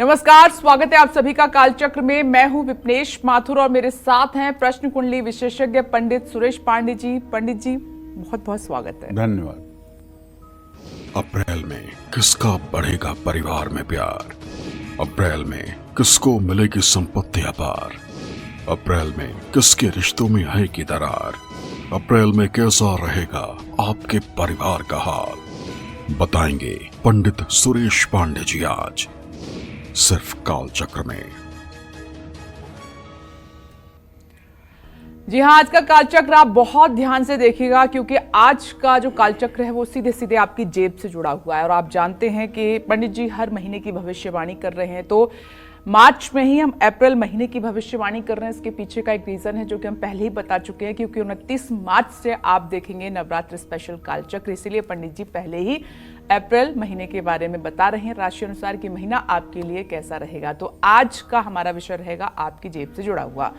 नमस्कार, स्वागत है आप सभी का कालचक्र में। मैं हूं विपनेश माथुर और मेरे साथ हैं प्रश्न कुंडली विशेषज्ञ पंडित सुरेश पांडे जी। पंडित जी, बहुत बहुत स्वागत है। धन्यवाद। अप्रैल में किसका बढ़ेगा परिवार में प्यार? अप्रैल में किसको मिलेगी संपत्ति अपार? अप्रैल में किसके रिश्तों में है की दरार? अप्रैल में कैसा रहेगा आपके परिवार का हाल? बताएंगे पंडित सुरेश पांडे जी आज सिर्फ कालचक्र में। जी हाँ, आज का कालचक्र आप बहुत ध्यान से देखिएगा क्योंकि आज का जो कालचक्र है वो सीधे सीधे आपकी जेब से जुड़ा हुआ है। और आप जानते हैं कि पंडित जी हर महीने की भविष्यवाणी कर रहे हैं, तो मार्च में ही हम अप्रैल महीने की भविष्यवाणी कर रहे हैं। इसके पीछे का एक रीजन है जो कि हम पहले ही बता चुके हैं, क्योंकि 29 मार्च से आप देखेंगे नवरात्र स्पेशल कालचक्र, इसीलिए पंडित जी पहले ही अप्रैल महीने के बारे में बता रहे हैं राशि अनुसार कि महीना आपके लिए कैसा रहेगा। तो आज का हमारा विषय रहेगा आपकी जेब से जुड़ा हुआ,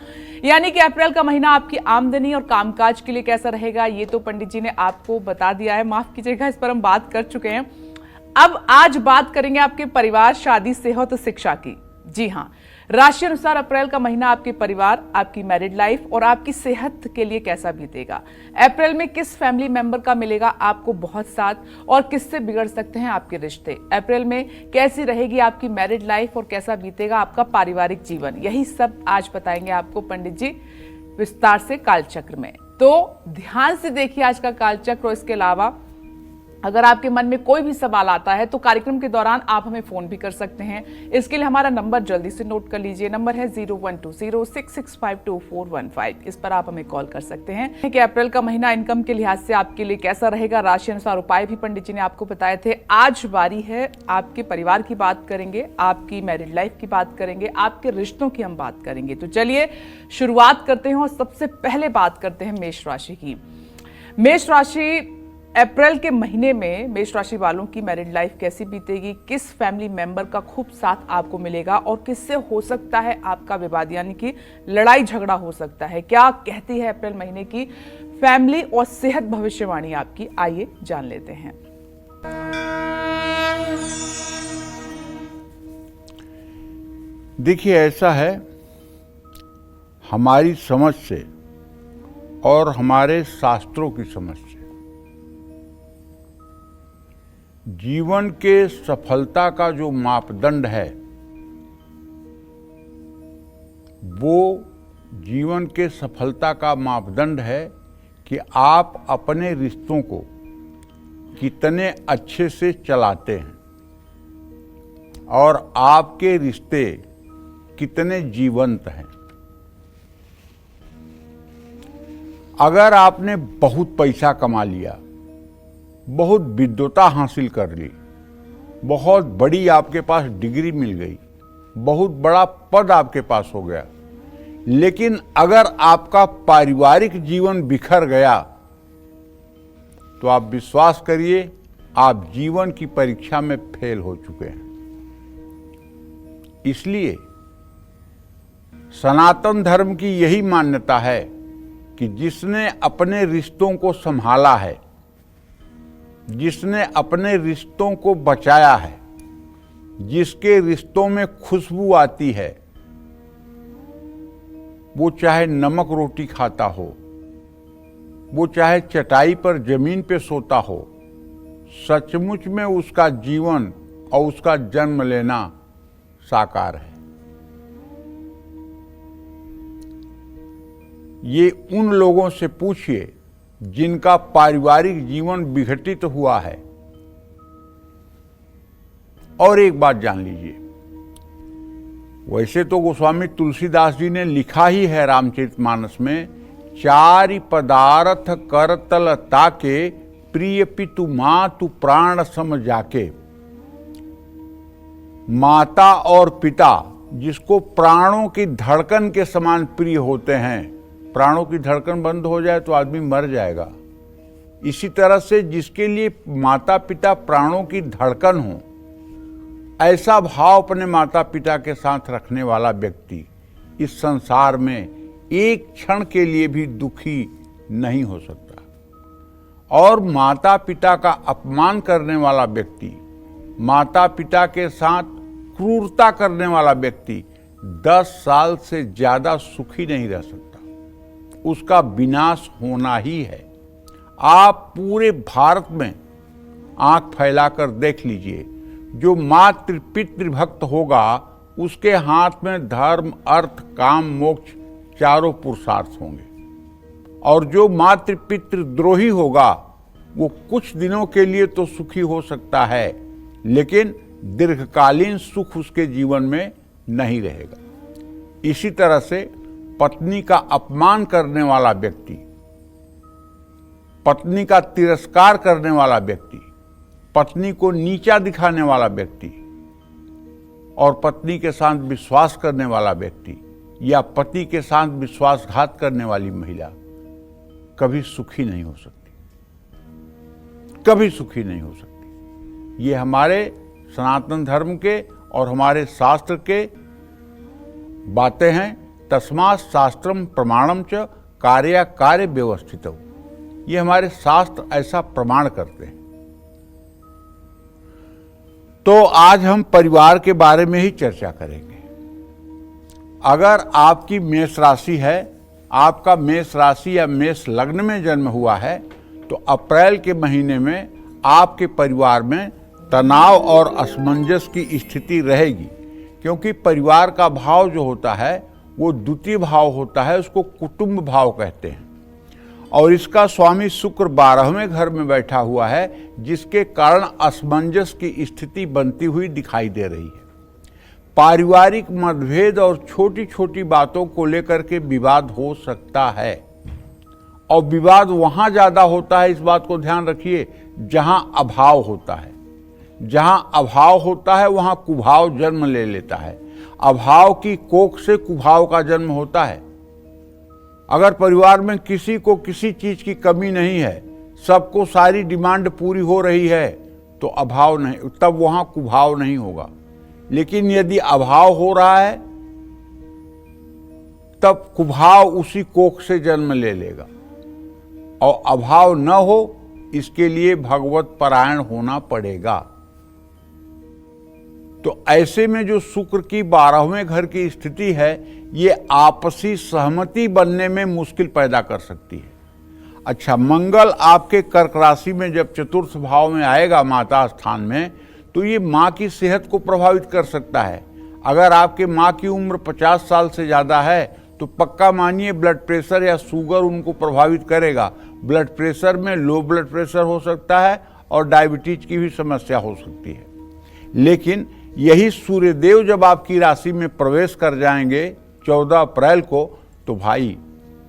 यानी कि अप्रैल का महीना आपकी आमदनी और कामकाज के लिए कैसा रहेगा। ये तो पंडित जी ने आपको बता दिया है, माफ कीजिएगा, इस पर हम बात कर चुके हैं। अब आज बात करेंगे आपके परिवार, शादी, सेहत और शिक्षा की। जी हाँ, राशि अनुसार अप्रैल का महीना आपके परिवार, आपकी मैरिड लाइफ और आपकी सेहत के लिए कैसा बीतेगा। अप्रैल में किस फैमिली मेंबर का मिलेगा आपको बहुत साथ और किससे बिगड़ सकते हैं आपके रिश्ते। अप्रैल में कैसी रहेगी आपकी मैरिड लाइफ और कैसा बीतेगा आपका पारिवारिक जीवन। यही सब आज बताएंगे आपको पंडित जी विस्तार से कालचक्र में। तो ध्यान से देखिए आज का कालचक्र। और इसके अलावा अगर आपके मन में कोई भी सवाल आता है तो कार्यक्रम के दौरान आप हमें फोन भी कर सकते हैं। इसके लिए हमारा नंबर जल्दी से नोट कर लीजिए। नंबर है 012066522415। इस पर आप हमें कॉल कर सकते हैं कि अप्रैल का महीना इनकम के लिहाज से आपके लिए कैसा रहेगा। राशि अनुसार उपाय भी पंडित जी ने आपको बताए थे। आज बारी है आपके परिवार की बात करेंगे, आपकी मैरिड लाइफ की बात करेंगे, आपके रिश्तों की हम बात करेंगे। तो चलिए शुरुआत करते हैं और सबसे पहले बात करते हैं मेष राशि की। मेष राशि, अप्रैल के महीने में मेष राशि वालों की मैरिड लाइफ कैसी बीतेगी, किस फैमिली मेंबर का खूब साथ आपको मिलेगा और किससे हो सकता है आपका विवाद, यानी कि लड़ाई झगड़ा हो सकता है। क्या कहती है अप्रैल महीने की फैमिली और सेहत भविष्यवाणी आपकी, आइए जान लेते हैं। देखिए, ऐसा है, हमारी समझ से और हमारे शास्त्रों की समझ से जीवन के सफलता का जो मापदंड है वो जीवन के सफलता का मापदंड है कि आप अपने रिश्तों को कितने अच्छे से चलाते हैं और आपके रिश्ते कितने जीवंत हैं। अगर आपने बहुत पैसा कमा लिया, बहुत विद्वता हासिल कर ली, बहुत बड़ी आपके पास डिग्री मिल गई, बहुत बड़ा पद आपके पास हो गया, लेकिन अगर आपका पारिवारिक जीवन बिखर गया तो आप विश्वास करिए आप जीवन की परीक्षा में फेल हो चुके हैं। इसलिए सनातन धर्म की यही मान्यता है कि जिसने अपने रिश्तों को संभाला है, जिसने अपने रिश्तों को बचाया है, जिसके रिश्तों में खुशबू आती है, वो चाहे नमक रोटी खाता हो, वो चाहे चटाई पर जमीन पे सोता हो, सचमुच में उसका जीवन और उसका जन्म लेना साकार है। ये उन लोगों से पूछिए जिनका पारिवारिक जीवन विघटित हुआ है। और एक बात जान लीजिए, वैसे तो गोस्वामी तुलसीदास जी ने लिखा ही है रामचरितमानस में, चारि पदार्थ करतल ताके, प्रिय पितु मातु प्राण सम जाके। माता और पिता जिसको प्राणों की धड़कन के समान प्रिय होते हैं, प्राणों की धड़कन बंद हो जाए तो आदमी मर जाएगा। इसी तरह से जिसके लिए माता पिता प्राणों की धड़कन हो, ऐसा भाव अपने माता पिता के साथ रखने वाला व्यक्ति इस संसार में एक क्षण के लिए भी दुखी नहीं हो सकता। और माता पिता का अपमान करने वाला व्यक्ति माता पिता के साथ क्रूरता करने वाला व्यक्ति 10 साल से ज्यादा सुखी नहीं रह सकता। उसका विनाश होना ही है। आप पूरे भारत में आंख फैलाकर देख लीजिए, जो मातृ पितृभक्त होगा उसके हाथ में धर्म, अर्थ, काम, मोक्ष चारों पुरुषार्थ होंगे। और जो मातृ पितृ द्रोही होगा वो कुछ दिनों के लिए तो सुखी हो सकता है, लेकिन दीर्घकालीन सुख उसके जीवन में नहीं रहेगा। इसी तरह से पत्नी का अपमान करने वाला व्यक्ति, पत्नी का तिरस्कार करने वाला व्यक्ति, पत्नी को नीचा दिखाने वाला व्यक्ति और पत्नी के साथ विश्वास करने वाला व्यक्ति या पति के साथ विश्वासघात करने वाली महिला कभी सुखी नहीं हो सकती, कभी सुखी नहीं हो सकती। ये हमारे सनातन धर्म के और हमारे शास्त्र के बातें हैं। तस्मात् शास्त्रम प्रमाणम च कार्य कार्य व्यवस्थितौ। ये हमारे शास्त्र ऐसा प्रमाण करते हैं। तो आज हम परिवार के बारे में ही चर्चा करेंगे। अगर आपकी मेष राशि है, आपका मेष राशि या मेष लग्न में जन्म हुआ है, तो अप्रैल के महीने में आपके परिवार में तनाव और असमंजस की स्थिति रहेगी, क्योंकि परिवार का भाव जो होता है वो द्वितीय भाव होता है, उसको कुटुंब भाव कहते हैं। और इसका स्वामी शुक्र 12वें घर में बैठा हुआ है, जिसके कारण असमंजस की स्थिति बनती हुई दिखाई दे रही है। पारिवारिक मतभेद और छोटी छोटी बातों को लेकर के विवाद हो सकता है, और विवाद वहां ज्यादा होता है, इस बात को ध्यान रखिए, जहां अभाव होता है। जहां अभाव होता है वहां कुभाव जन्म ले लेता है। अभाव की कोख से कुभाव का जन्म होता है। अगर परिवार में किसी को किसी चीज की कमी नहीं है, सबको सारी डिमांड पूरी हो रही है, तो अभाव नहीं, तब वहां कुभाव नहीं होगा। लेकिन यदि अभाव हो रहा है तब कुभाव उसी कोख से जन्म ले लेगा। और अभाव न हो, इसके लिए भगवत परायण होना पड़ेगा। तो ऐसे में जो शुक्र की 12वें घर की स्थिति है, ये आपसी सहमति बनने में मुश्किल पैदा कर सकती है। अच्छा, मंगल आपके कर्क राशि में जब चतुर्थ भाव में आएगा, माता स्थान में, तो ये माँ की सेहत को प्रभावित कर सकता है। अगर आपके माँ की उम्र 50 साल से ज़्यादा है तो पक्का मानिए ब्लड प्रेशर या शुगर उनको प्रभावित करेगा। ब्लड प्रेशर में लो ब्लड प्रेशर हो सकता है और डायबिटीज की भी समस्या हो सकती है। लेकिन यही सूर्यदेव जब आपकी राशि में प्रवेश कर जाएंगे 14 अप्रैल को, तो भाई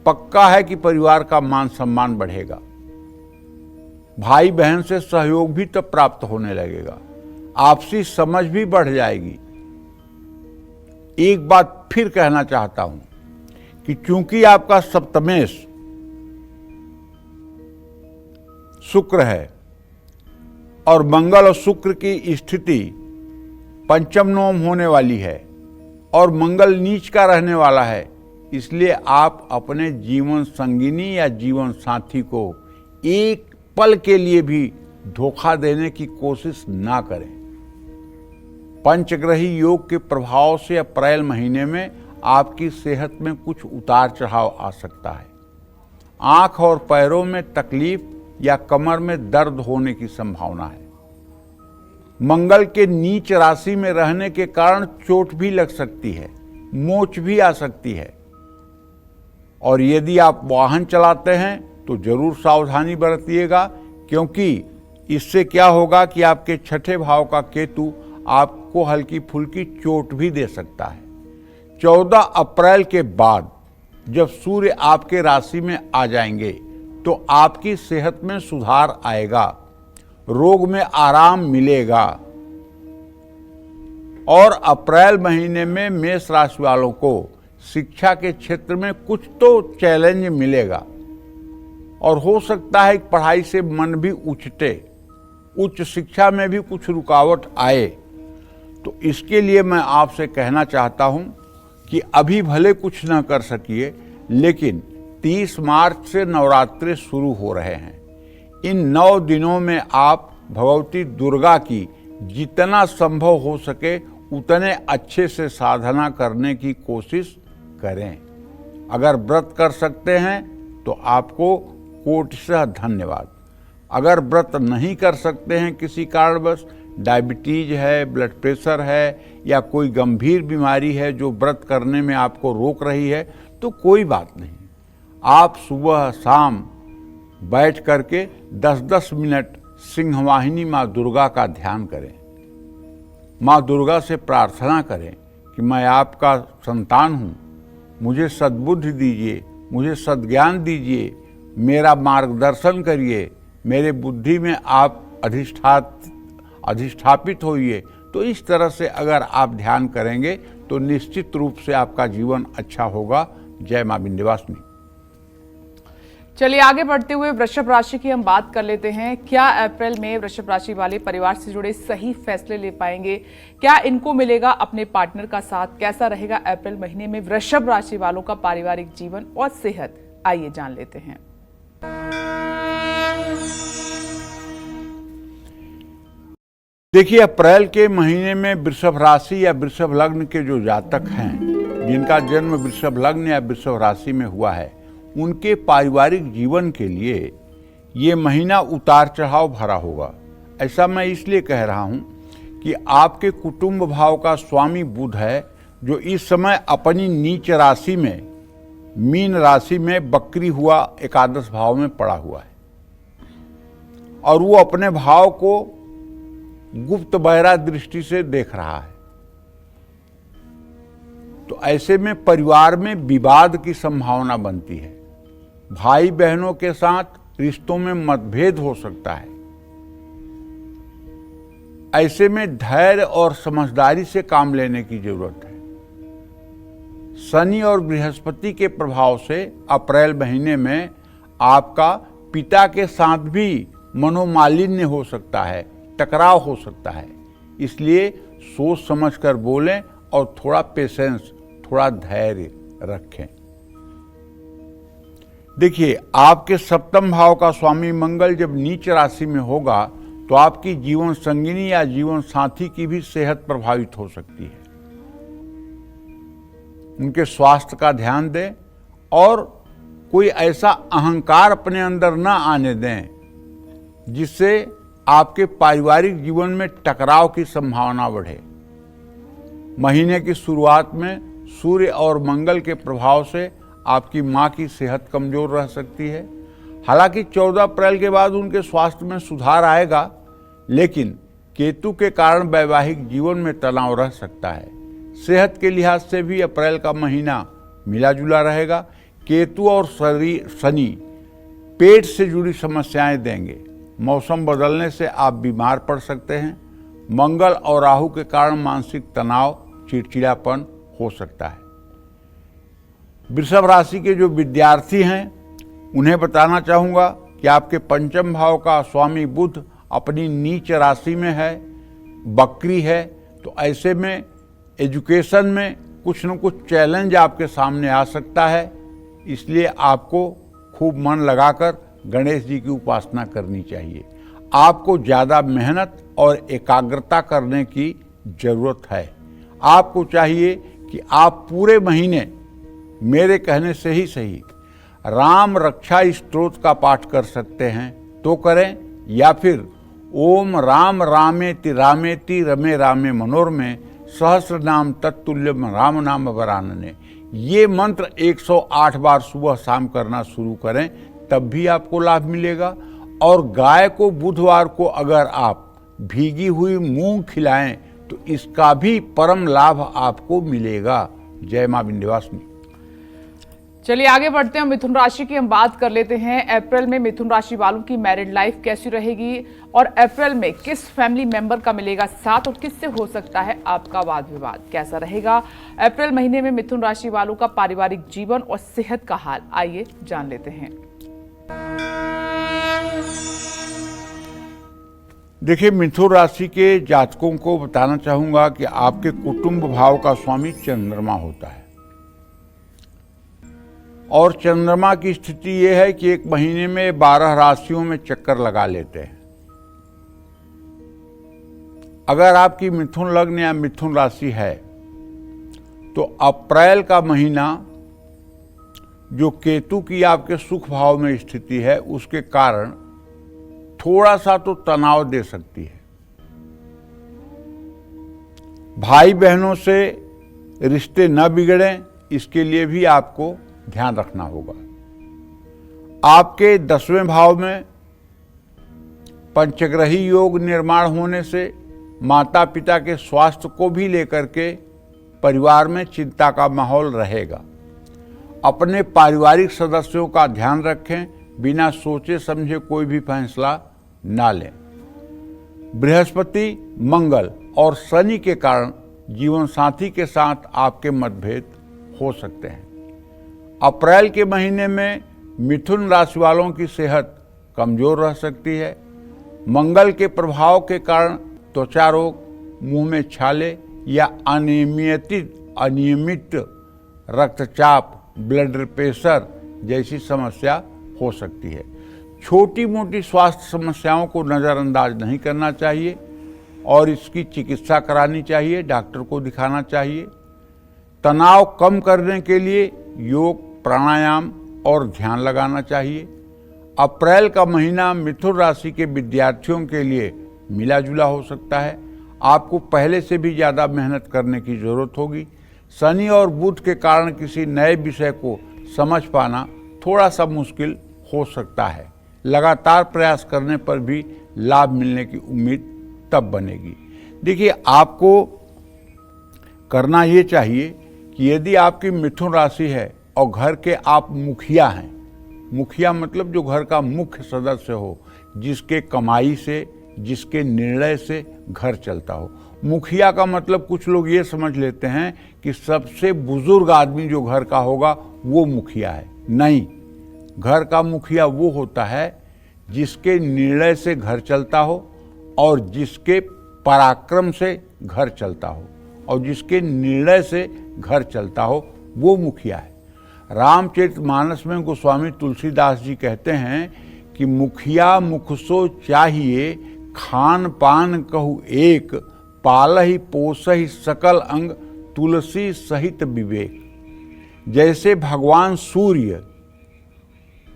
पक्का है कि परिवार का मान सम्मान बढ़ेगा। भाई बहन से सहयोग भी तब प्राप्त होने लगेगा, आपसी समझ भी बढ़ जाएगी। एक बात फिर कहना चाहता हूं कि चूंकि आपका सप्तमेश शुक्र है और मंगल और शुक्र की स्थिति पंचम नवम होने वाली है और मंगल नीच का रहने वाला है, इसलिए आप अपने जीवन संगिनी या जीवन साथी को एक पल के लिए भी धोखा देने की कोशिश ना करें। पंचग्रही योग के प्रभाव से अप्रैल महीने में आपकी सेहत में कुछ उतार चढ़ाव आ सकता है। आंख और पैरों में तकलीफ या कमर में दर्द होने की संभावना है। मंगल के नीच राशि में रहने के कारण चोट भी लग सकती है, मोच भी आ सकती है। और यदि आप वाहन चलाते हैं तो जरूर सावधानी बरतिएगा, क्योंकि इससे क्या होगा कि आपके छठे भाव का केतु आपको हल्की फुल्की चोट भी दे सकता है। 14 अप्रैल के बाद जब सूर्य आपके राशि में आ जाएंगे तो आपकी सेहत में सुधार आएगा, रोग में आराम मिलेगा। और अप्रैल महीने में मेष राशि वालों को शिक्षा के क्षेत्र में कुछ तो चैलेंज मिलेगा और हो सकता है कि पढ़ाई से मन भी उछटे, उच्च शिक्षा में भी कुछ रुकावट आए। तो इसके लिए मैं आपसे कहना चाहता हूं कि अभी भले कुछ ना कर सकिए, लेकिन 30 मार्च से नवरात्रि शुरू हो रहे हैं। इन 9 दिनों में आप भगवती दुर्गा की जितना संभव हो सके उतने अच्छे से साधना करने की कोशिश करें। अगर व्रत कर सकते हैं तो आपको कोटिशः धन्यवाद। अगर व्रत नहीं कर सकते हैं किसी कारणवश, डायबिटीज है, ब्लड प्रेशर है या कोई गंभीर बीमारी है जो व्रत करने में आपको रोक रही है, तो कोई बात नहीं। आप सुबह शाम बैठ करके 10-10 मिनट सिंहवाहिनी माँ दुर्गा का ध्यान करें। माँ दुर्गा से प्रार्थना करें कि मैं आपका संतान हूँ, मुझे सद्बुद्धि दीजिए, मुझे सद्ज्ञान दीजिए, मेरा मार्गदर्शन करिए, मेरे बुद्धि में आप अधिष्ठापित होइए। तो इस तरह से अगर आप ध्यान करेंगे तो निश्चित रूप से आपका जीवन अच्छा होगा। जय मां विंध्यवासिनी। चलिए आगे बढ़ते हुए वृषभ राशि की हम बात कर लेते हैं। क्या अप्रैल में वृषभ राशि वाले परिवार से जुड़े सही फैसले ले पाएंगे? क्या इनको मिलेगा अपने पार्टनर का साथ? कैसा रहेगा अप्रैल महीने में वृषभ राशि वालों का पारिवारिक जीवन और सेहत? आइए जान लेते हैं। देखिए, अप्रैल के महीने में वृषभ राशि या वृषभ लग्न के जो जातक हैं, जिनका जन्म वृषभ लग्न या वृषभ राशि में हुआ है, उनके पारिवारिक जीवन के लिए ये महीना उतार चढ़ाव भरा होगा। ऐसा मैं इसलिए कह रहा हूँ कि आपके कुटुंब भाव का स्वामी बुध है, जो इस समय अपनी नीच राशि में, मीन राशि में वक्री हुआ एकादश भाव में पड़ा हुआ है और वो अपने भाव को गुप्त बहरा दृष्टि से देख रहा है। तो ऐसे में परिवार में विवाद की संभावना बनती है। भाई बहनों के साथ रिश्तों में मतभेद हो सकता है। ऐसे में धैर्य और समझदारी से काम लेने की जरूरत है। शनि और बृहस्पति के प्रभाव से अप्रैल महीने में आपका पिता के साथ भी मनोमालिन्य हो सकता है, टकराव हो सकता है। इसलिए सोच समझकर बोलें और थोड़ा पेशेंस, थोड़ा धैर्य रखें। देखिए, आपके सप्तम भाव का स्वामी मंगल जब नीच राशि में होगा तो आपकी जीवन संगिनी या जीवन साथी की भी सेहत प्रभावित हो सकती है। उनके स्वास्थ्य का ध्यान दें और कोई ऐसा अहंकार अपने अंदर न आने दें जिससे आपके पारिवारिक जीवन में टकराव की संभावना बढ़े। महीने की शुरुआत में सूर्य और मंगल के प्रभाव से आपकी मां की सेहत कमजोर रह सकती है। हालांकि 14 अप्रैल के बाद उनके स्वास्थ्य में सुधार आएगा, लेकिन केतु के कारण वैवाहिक जीवन में तनाव रह सकता है। सेहत के लिहाज से भी अप्रैल का महीना मिला जुला रहेगा। केतु और शनि पेट से जुड़ी समस्याएं देंगे। मौसम बदलने से आप बीमार पड़ सकते हैं। मंगल और राहु के कारण मानसिक तनाव, चिड़चिड़ापन हो सकता है। वृषभ राशि के जो विद्यार्थी हैं उन्हें बताना चाहूँगा कि आपके पंचम भाव का स्वामी बुध अपनी नीच राशि में है, वक्री है। तो ऐसे में एजुकेशन में कुछ न कुछ चैलेंज आपके सामने आ सकता है। इसलिए आपको खूब मन लगाकर गणेश जी की उपासना करनी चाहिए। आपको ज़्यादा मेहनत और एकाग्रता करने की जरूरत है। आपको चाहिए कि आप पूरे महीने मेरे कहने से ही सही राम रक्षा स्तोत्र का पाठ कर सकते हैं तो करें, या फिर ओम राम रामेति रामेति रमे रामे मनोरमे सहस्र नाम तत्तुल्यम राम नाम वरानने, ये मंत्र 108 बार सुबह शाम करना शुरू करें, तब भी आपको लाभ मिलेगा। और गाय को बुधवार को अगर आप भीगी हुई मूंग खिलाएं तो इसका भी परम लाभ आपको मिलेगा। जय मां विंध्यवासिनी। चलिए आगे बढ़ते हैं। मिथुन राशि की हम बात कर लेते हैं। अप्रैल में मिथुन राशि वालों की मैरिड लाइफ कैसी रहेगी और अप्रैल में किस फैमिली मेंबर का मिलेगा साथ और किससे हो सकता है आपका वाद विवाद? कैसा रहेगा अप्रैल महीने में मिथुन राशि वालों का पारिवारिक जीवन और सेहत का हाल? आइए जान लेते हैं। देखिए, मिथुन राशि के जातकों को बताना चाहूंगा कि आपके कुटुंब भाव का स्वामी चंद्रमा होता है और चंद्रमा की स्थिति यह है कि एक महीने में 12 राशियों में चक्कर लगा लेते हैं। अगर आपकी मिथुन लग्न या मिथुन राशि है तो अप्रैल का महीना जो केतु की आपके सुख भाव में स्थिति है उसके कारण थोड़ा सा तो तनाव दे सकती है। भाई बहनों से रिश्ते न बिगड़ें, इसके लिए भी आपको ध्यान रखना होगा। आपके 10वें भाव में पंचग्रही योग निर्माण होने से माता पिता के स्वास्थ्य को भी लेकर के परिवार में चिंता का माहौल रहेगा। अपने पारिवारिक सदस्यों का ध्यान रखें, बिना सोचे समझे कोई भी फैसला ना लें। बृहस्पति, मंगल और शनि के कारण जीवन साथी के साथ आपके मतभेद हो सकते हैं। अप्रैल के महीने में मिथुन राशि वालों की सेहत कमजोर रह सकती है। मंगल के प्रभाव के कारण त्वचा रोग, मुंह में छाले या अनियमित रक्तचाप, ब्लड प्रेशर जैसी समस्या हो सकती है। छोटी मोटी स्वास्थ्य समस्याओं को नज़रअंदाज नहीं करना चाहिए और इसकी चिकित्सा करानी चाहिए, डॉक्टर को दिखाना चाहिए। तनाव कम करने के लिए योग, प्राणायाम और ध्यान लगाना चाहिए। अप्रैल का महीना मिथुन राशि के विद्यार्थियों के लिए मिला जुला हो सकता है। आपको पहले से भी ज़्यादा मेहनत करने की ज़रूरत होगी। शनि और बुध के कारण किसी नए विषय को समझ पाना थोड़ा सा मुश्किल हो सकता है। लगातार प्रयास करने पर भी लाभ मिलने की उम्मीद तब बनेगी। देखिए, आपको करना ये चाहिए कि यदि आपकी मिथुन राशि है और घर के आप मुखिया हैं, मुखिया मतलब जो घर का मुख्य सदस्य हो, जिसके कमाई से, जिसके निर्णय से घर चलता हो। मुखिया का मतलब कुछ लोग ये समझ लेते हैं कि सबसे बुजुर्ग आदमी जो घर का होगा वो मुखिया है। नहीं, घर का मुखिया वो होता है जिसके निर्णय से घर चलता हो और जिसके पराक्रम से घर चलता हो और जिसके निर्णय से घर चलता हो, वो मुखिया है। रामचरितमानस में गोस्वामी तुलसीदास जी कहते हैं कि मुखिया मुखसो चाहिए, खान पान कहु एक, पालहि पोसहि सकल अंग, तुलसी सहित विवेक। जैसे भगवान सूर्य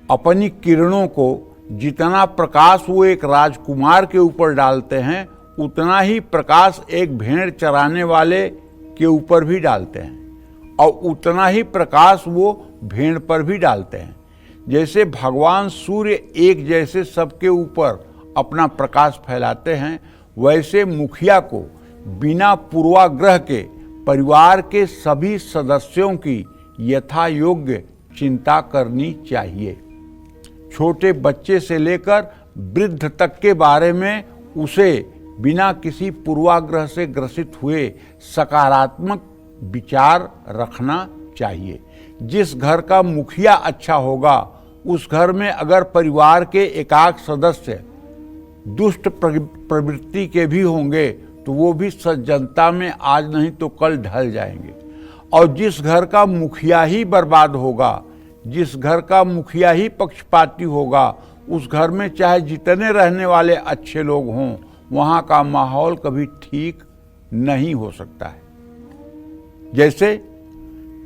अपनी किरणों को जितना प्रकाश वो एक राजकुमार के ऊपर डालते हैं, उतना ही प्रकाश एक भेड़ चराने वाले के ऊपर भी डालते हैं और उतना ही प्रकाश वो भेड़ पर भी डालते हैं। जैसे भगवान सूर्य एक जैसे सबके ऊपर अपना प्रकाश फैलाते हैं, वैसे मुखिया को बिना पूर्वाग्रह के परिवार के सभी सदस्यों की यथा योग्य चिंता करनी चाहिए। छोटे बच्चे से लेकर वृद्ध तक के बारे में उसे बिना किसी पूर्वाग्रह से ग्रसित हुए सकारात्मक विचार रखना चाहिए। जिस घर का मुखिया अच्छा होगा, उस घर में अगर परिवार के एकाक सदस्य दुष्ट प्रवृत्ति के भी होंगे तो वो भी सज्जनता में आज नहीं तो कल ढल जाएंगे। और जिस घर का मुखिया ही बर्बाद होगा, जिस घर का मुखिया ही पक्षपाती होगा, उस घर में चाहे जितने रहने वाले अच्छे लोग हों, वहाँ का माहौल कभी ठीक नहीं हो सकता है। जैसे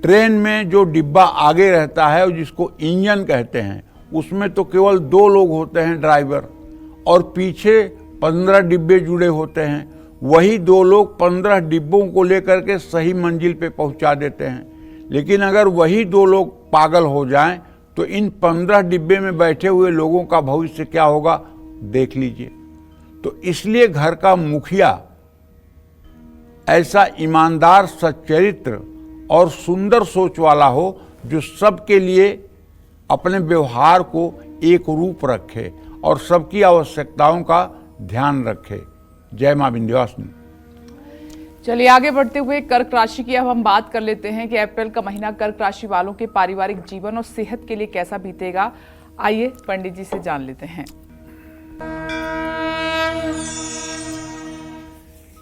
ट्रेन में जो डिब्बा आगे रहता है और जिसको इंजन कहते हैं, उसमें तो केवल 2 लोग होते हैं, ड्राइवर, और पीछे 15 डिब्बे जुड़े होते हैं। वही 2 लोग 15 डिब्बों को लेकर के सही मंजिल पे पहुंचा देते हैं। लेकिन अगर वही 2 लोग पागल हो जाएं तो इन 15 डिब्बे में बैठे हुए लोगों का भविष्य क्या होगा, देख लीजिए। तो इसलिए घर का मुखिया ऐसा ईमानदार, सच्चरित्र और सुंदर सोच वाला हो जो सबके लिए अपने व्यवहार को एक रूप रखे और सबकी आवश्यकताओं का ध्यान रखे। जय मां विंध्यवासिनी। चलिए आगे बढ़ते हुए कर्क राशि की अब हम बात कर लेते हैं कि अप्रैल का महीना कर्क राशि वालों के पारिवारिक जीवन और सेहत के लिए कैसा बीतेगा। आइए पंडित जी से जान लेते हैं।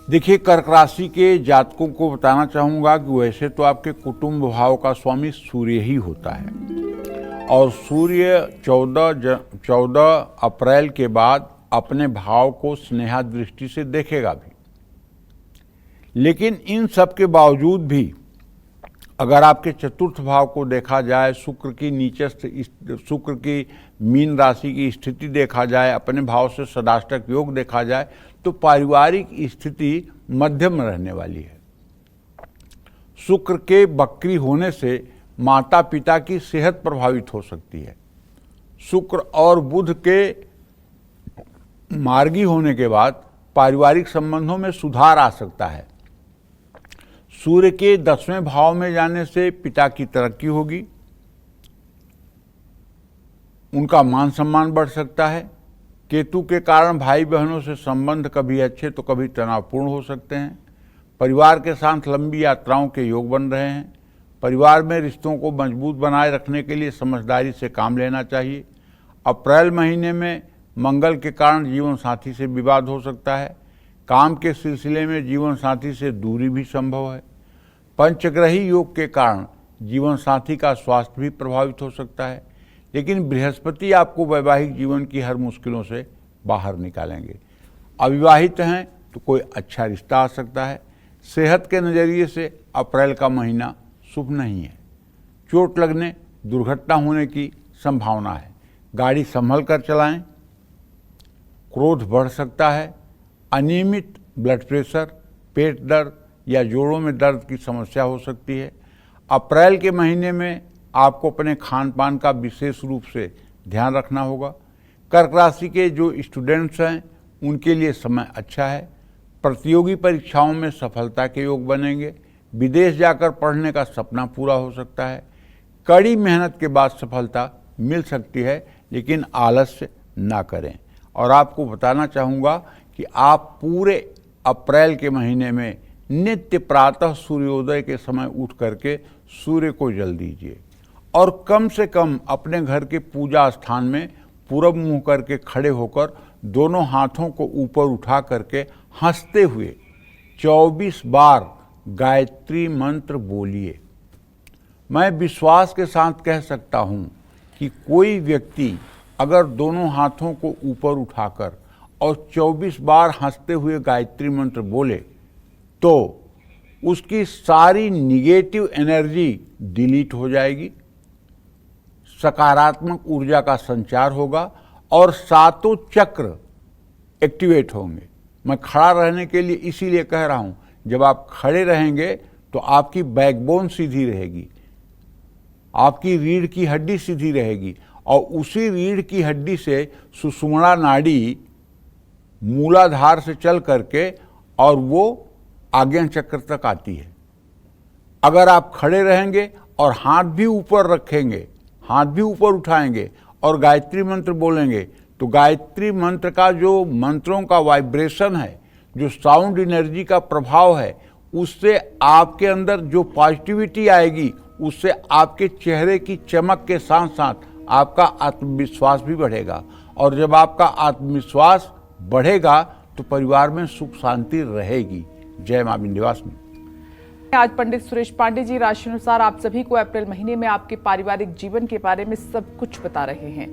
देखिए, कर्क राशि के जातकों को बताना चाहूंगा कि वैसे तो आपके कुटुंब भाव का स्वामी सूर्य ही होता है और सूर्य 14 अप्रैल के बाद अपने भाव को स्नेहा दृष्टि से देखेगा भी। लेकिन इन सब के बावजूद भी अगर आपके चतुर्थ भाव को देखा जाए, शुक्र की मीन राशि की स्थिति देखा जाए, अपने भाव से सदाष्टक योग देखा जाए, तो पारिवारिक स्थिति मध्यम रहने वाली है। शुक्र के वक्री होने से माता पिता की सेहत प्रभावित हो सकती है। शुक्र और बुध के मार्गी होने के बाद पारिवारिक संबंधों में सुधार आ सकता है। सूर्य के 10वें भाव में जाने से पिता की तरक्की होगी, उनका मान सम्मान बढ़ सकता है। केतु के कारण भाई बहनों से संबंध कभी अच्छे तो कभी तनावपूर्ण हो सकते हैं। परिवार के साथ लंबी यात्राओं के योग बन रहे हैं। परिवार में रिश्तों को मजबूत बनाए रखने के लिए समझदारी से काम लेना चाहिए। अप्रैल महीने में मंगल के कारण जीवन साथी से विवाद हो सकता है। काम के सिलसिले में जीवन साथी से दूरी भी संभव है। पंचग्रही योग के कारण जीवन साथी का स्वास्थ्य भी प्रभावित हो सकता है, लेकिन बृहस्पति आपको वैवाहिक जीवन की हर मुश्किलों से बाहर निकालेंगे। अविवाहित हैं तो कोई अच्छा रिश्ता आ सकता है। सेहत के नज़रिए से अप्रैल का महीना शुभ नहीं है। चोट लगने, दुर्घटना होने की संभावना है। गाड़ी संभल कर चलाएं। क्रोध बढ़ सकता है। अनियमित ब्लड प्रेशर, पेट दर्द या जोड़ों में दर्द की समस्या हो सकती है। अप्रैल के महीने में आपको अपने खान पान का विशेष रूप से ध्यान रखना होगा। कर्क राशि के जो स्टूडेंट्स हैं उनके लिए समय अच्छा है। प्रतियोगी परीक्षाओं में सफलता के योग बनेंगे। विदेश जाकर पढ़ने का सपना पूरा हो सकता है। कड़ी मेहनत के बाद सफलता मिल सकती है, लेकिन आलस्य ना करें। और आपको बताना चाहूँगा कि आप पूरे अप्रैल के महीने में नित्य प्रातः सूर्योदय के समय उठ करके सूर्य को जल दीजिए और कम से कम अपने घर के पूजा स्थान में पूरब मुंह करके खड़े होकर दोनों हाथों को ऊपर उठा करके हंसते हुए 24 बार गायत्री मंत्र बोलिए। मैं विश्वास के साथ कह सकता हूँ कि कोई व्यक्ति अगर दोनों हाथों को ऊपर उठाकर और 24 बार हंसते हुए गायत्री मंत्र बोले तो उसकी सारी निगेटिव एनर्जी डिलीट हो जाएगी, सकारात्मक ऊर्जा का संचार होगा और सातों चक्र एक्टिवेट होंगे। मैं खड़ा रहने के लिए इसीलिए कह रहा हूं, जब आप खड़े रहेंगे तो आपकी बैकबोन सीधी रहेगी, आपकी रीढ़ की हड्डी सीधी रहेगी और उसी रीढ़ की हड्डी से सुषुम्ना नाड़ी मूलाधार से चल करके और वो आज्ञा चक्र तक आती है। अगर आप खड़े रहेंगे और हाथ भी ऊपर रखेंगे, हाथ भी ऊपर उठाएंगे और गायत्री मंत्र बोलेंगे तो गायत्री मंत्र का जो मंत्रों का वाइब्रेशन है, जो साउंड एनर्जी का प्रभाव है, उससे आपके अंदर जो पॉजिटिविटी आएगी, उससे आपके चेहरे की चमक के साथ साथ आपका आत्मविश्वास भी बढ़ेगा। और जब आपका आत्मविश्वास बढ़ेगा तो परिवार में सुख शांति रहेगी। जय मां विंध्यवासिनी। आज पंडित सुरेश पांडे जी राशि अनुसार आप सभी को अप्रैल महीने में आपके पारिवारिक जीवन के बारे में सब कुछ बता रहे हैं।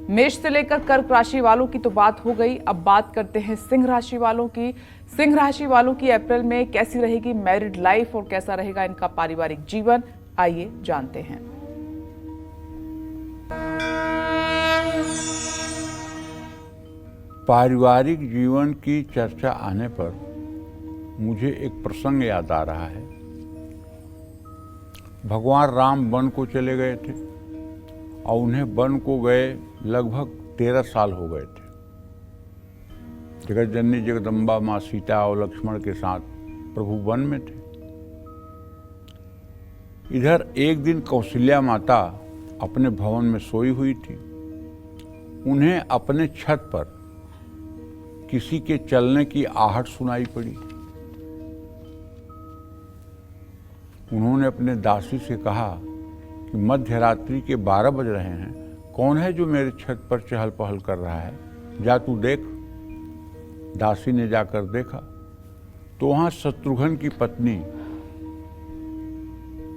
मेष से लेकर कर्क राशि वालों की तो बात हो गई, अब बात करते हैं सिंह राशि वालों की। सिंह राशि वालों की अप्रैल में कैसी रहेगी मैरिड लाइफ और कैसा रहेगा इनका पारिवारिक जीवन, आइए जानते हैं। पारिवारिक जीवन की चर्चा आने पर मुझे एक प्रसंग याद आ रहा है। भगवान राम वन को चले गए थे और उन्हें वन को गए लगभग 13 साल हो गए थे। जगत जननी जगदम्बा माँ सीता और लक्ष्मण के साथ प्रभु वन में थे। इधर एक दिन कौशल्या माता अपने भवन में सोई हुई थी। उन्हें अपने छत पर किसी के चलने की आहट सुनाई पड़ी। उन्होंने अपने दासी से कहा कि मध्य रात्रि के 12 बज रहे हैं, कौन है जो मेरे छत पर चहल पहल कर रहा है, जा तू देख। दासी ने जाकर देखा तो वहां शत्रुघ्न की पत्नी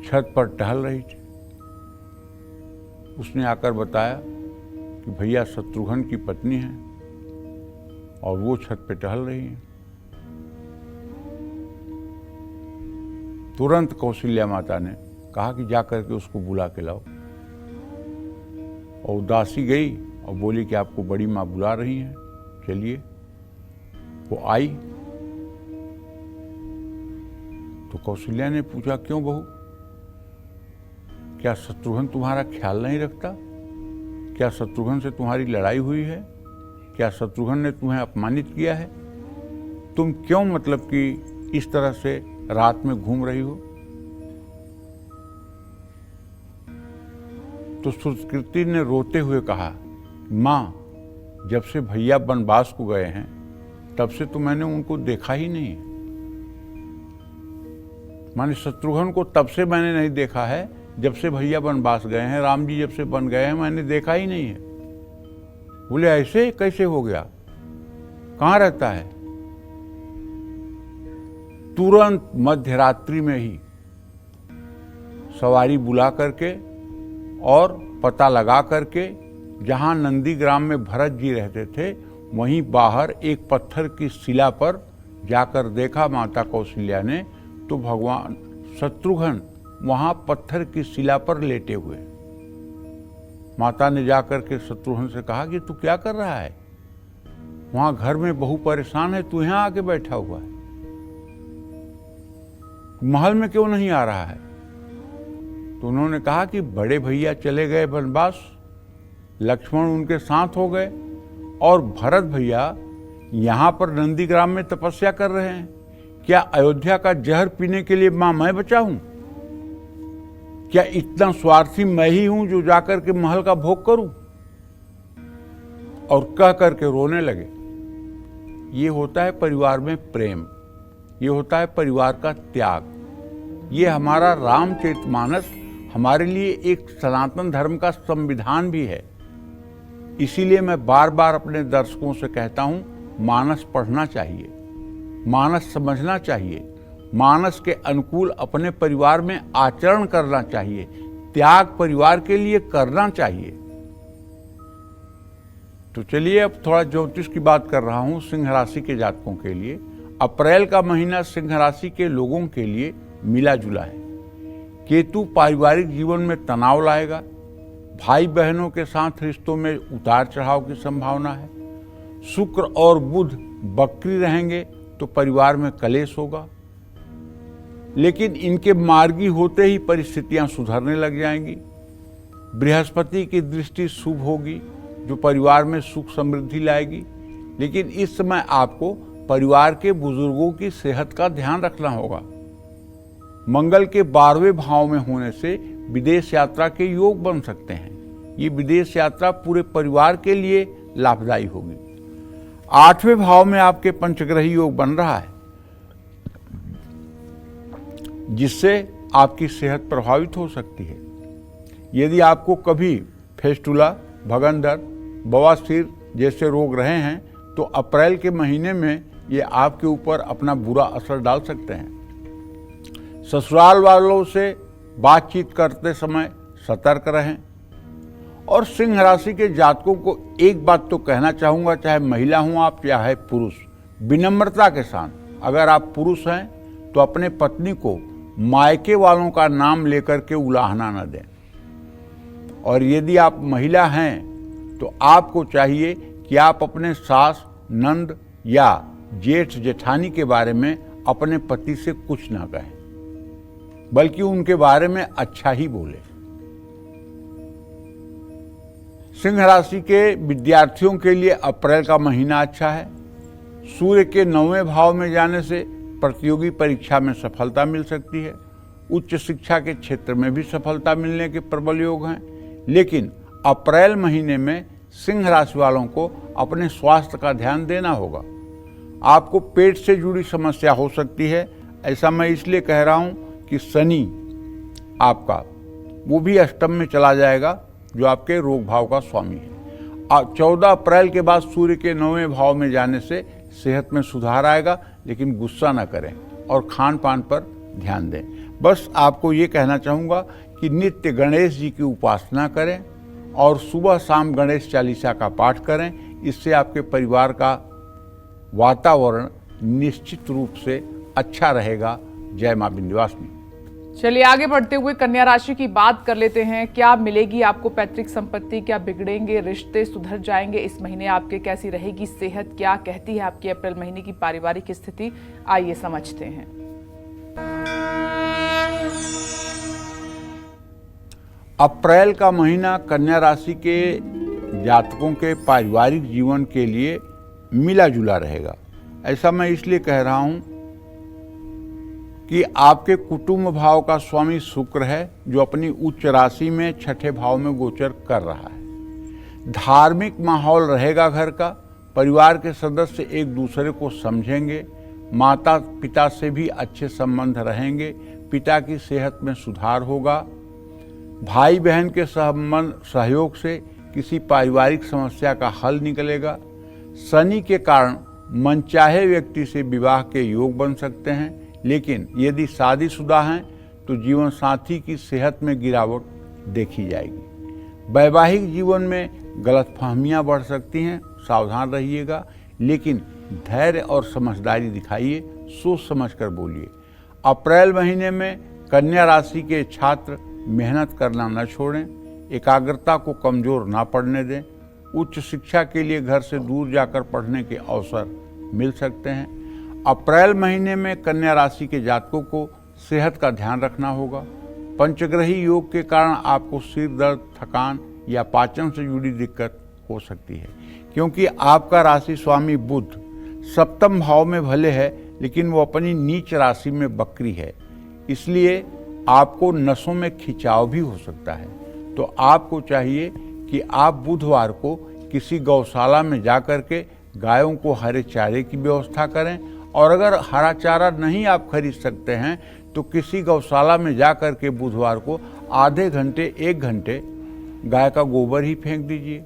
छत पर टहल रही थी। उसने आकर बताया कि भैया शत्रुघ्न की पत्नी है और वो छत पे टहल रही है। तुरंत कौशल्या माता ने कहा कि जा करके उसको बुला के लाओ। और दासी गई और बोली कि आपको बड़ी माँ बुला रही हैं, चलिए। वो आई तो कौशल्या ने पूछा, क्यों बहू, क्या शत्रुघ्न तुम्हारा ख्याल नहीं रखता? क्या शत्रुघ्न से तुम्हारी लड़ाई हुई है? क्या शत्रुघ्न ने तुम्हें अपमानित किया है? तुम क्यों मतलब कि इस तरह से रात में घूम रही हो? तो सुकृति ने रोते हुए कहा, माँ, जब से भैया वनवास को गए हैं तब से तो मैंने उनको देखा ही नहीं। माने शत्रुघ्न को तब से मैंने नहीं देखा है जब से भैया वनवास गए हैं, राम जी जब से बन गए हैं, मैंने देखा ही नहीं है। बोले ऐसे कैसे हो गया, कहाँ रहता है? तुरंत मध्यरात्रि में ही सवारी बुला करके और पता लगा करके जहां नंदीग्राम में भरत जी रहते थे वहीं बाहर एक पत्थर की शिला पर जाकर देखा माता कौशल्या ने, तो भगवान शत्रुघ्न वहां पत्थर की शिला पर लेटे हुए। माता ने जाकर के शत्रुघ्न से कहा कि तू क्या कर रहा है, वहां घर में बहू परेशान है, तू यहां आके बैठा हुआ है, महल में क्यों नहीं आ रहा है? तो उन्होंने कहा कि बड़े भैया चले गए वनवास, लक्ष्मण उनके साथ हो गए और भरत भैया यहां पर नंदीग्राम में तपस्या कर रहे हैं। क्या अयोध्या का जहर पीने के लिए मां मैं बचा हूं? क्या इतना स्वार्थी मैं ही हूं जो जाकर के महल का भोग करूं? और कह करके रोने लगे। ये होता है परिवार में प्रेम, ये होता है परिवार का त्याग। ये हमारा रामचरितमानस हमारे लिए एक सनातन धर्म का संविधान भी है। इसीलिए मैं बार बार अपने दर्शकों से कहता हूं, मानस पढ़ना चाहिए, मानस समझना चाहिए, मानस के अनुकूल अपने परिवार में आचरण करना चाहिए, त्याग परिवार के लिए करना चाहिए। तो चलिए अब थोड़ा ज्योतिष की बात कर रहा हूं सिंह राशि के जातकों के लिए। अप्रैल का महीना सिंह राशि के लोगों के लिए मिला जुला है। केतु पारिवारिक जीवन में तनाव लाएगा, भाई बहनों के साथ रिश्तों में उतार चढ़ाव की संभावना है। शुक्र और बुध बकरी रहेंगे तो परिवार में कलेश होगा, लेकिन इनके मार्गी होते ही परिस्थितियां सुधरने लग जाएंगी। बृहस्पति की दृष्टि शुभ होगी जो परिवार में सुख समृद्धि लाएगी, लेकिन इस समय आपको परिवार के बुजुर्गों की सेहत का ध्यान रखना होगा। मंगल के 12वें भाव में होने से विदेश यात्रा के योग बन सकते हैं। ये विदेश यात्रा पूरे परिवार के लिए लाभदायी होगी। 8वें भाव में आपके पंचग्रही योग बन रहा है, जिससे आपकी सेहत प्रभावित हो सकती है। यदि आपको कभी फेस्टुला, भगंदर, बवासीर जैसे रोग रहे हैं तो अप्रैल के महीने में ये आपके ऊपर अपना बुरा असर डाल सकते हैं। ससुराल वालों से बातचीत करते समय सतर्क रहें। और सिंह राशि के जातकों को एक बात तो कहना चाहूँगा, चाहे महिला हूँ आप चाहे पुरुष, विनम्रता के साथ अगर आप पुरुष हैं तो अपने पत्नी को मायके वालों का नाम लेकर के उलाहना न दें। और यदि आप महिला हैं तो आपको चाहिए कि आप अपने सास, नंद या जेठ जेठानी के बारे में अपने पति से कुछ ना कहें, बल्कि उनके बारे में अच्छा ही बोले। सिंह राशि के विद्यार्थियों के लिए अप्रैल का महीना अच्छा है। सूर्य के 9वें भाव में जाने से प्रतियोगी परीक्षा में सफलता मिल सकती है। उच्च शिक्षा के क्षेत्र में भी सफलता मिलने के प्रबल योग हैं। लेकिन अप्रैल महीने में सिंह राशि वालों को अपने स्वास्थ्य का ध्यान देना होगा। आपको पेट से जुड़ी समस्या हो सकती है। ऐसा मैं इसलिए कह रहा हूं कि शनि आपका वो भी अष्टम में चला जाएगा, जो आपके रोग भाव का स्वामी है। 14 अप्रैल के बाद सूर्य के 9वें भाव में जाने से सेहत में सुधार आएगा, लेकिन गुस्सा न करें और खान पान पर ध्यान दें। बस आपको ये कहना चाहूँगा कि नित्य गणेश जी की उपासना करें और सुबह शाम गणेश चालीसा का पाठ करें। इससे आपके परिवार का वातावरण निश्चित रूप से अच्छा रहेगा। जय मां विंध्यवासिनी। चलिए आगे बढ़ते हुए कन्या राशि की बात कर लेते हैं। क्या मिलेगी आपको पैतृक संपत्ति, क्या बिगड़ेंगे रिश्ते, सुधर जाएंगे इस महीने आपके, कैसी रहेगी सेहत, क्या कहती है आपकी अप्रैल महीने की पारिवारिक स्थिति, आइए समझते हैं। अप्रैल का महीना कन्या राशि के जातकों के पारिवारिक जीवन के लिए मिला जुला रहेगा। ऐसा मैं इसलिए कह रहा हूं कि आपके कुटुंब भाव का स्वामी शुक्र है, जो अपनी उच्च राशि में छठे भाव में गोचर कर रहा है। धार्मिक माहौल रहेगा घर का, परिवार के सदस्य एक दूसरे को समझेंगे, माता पिता से भी अच्छे संबंध रहेंगे, पिता की सेहत में सुधार होगा, भाई बहन के सहयोग से किसी पारिवारिक समस्या का हल निकलेगा। शनि के कारण मनचाहे व्यक्ति से विवाह के योग बन सकते हैं, लेकिन यदि शादीशुदा हैं तो जीवन साथी की सेहत में गिरावट देखी जाएगी। वैवाहिक जीवन में गलतफहमियां बढ़ सकती हैं, सावधान रहिएगा, लेकिन धैर्य और समझदारी दिखाइए, सोच समझकर बोलिए। अप्रैल महीने में कन्या राशि के छात्र मेहनत करना न छोड़ें, एकाग्रता को कमजोर ना पड़ने दें। उच्च शिक्षा के लिए घर से दूर जाकर पढ़ने के अवसर मिल सकते हैं। अप्रैल महीने में कन्या राशि के जातकों को सेहत का ध्यान रखना होगा। पंचग्रही योग के कारण आपको सिर दर्द, थकान या पाचन से जुड़ी दिक्कत हो सकती है, क्योंकि आपका राशि स्वामी बुध सप्तम भाव में भले है, लेकिन वो अपनी नीच राशि में वक्री है, इसलिए आपको नसों में खिंचाव भी हो सकता है। तो आपको चाहिए कि आप बुधवार को किसी गौशाला में जाकर के गायों को हरे चारे की व्यवस्था करें, और अगर हरा चारा नहीं आप खरीद सकते हैं तो किसी गौशाला में जाकर के बुधवार को आधे घंटे 1 घंटे गाय का गोबर ही फेंक दीजिए,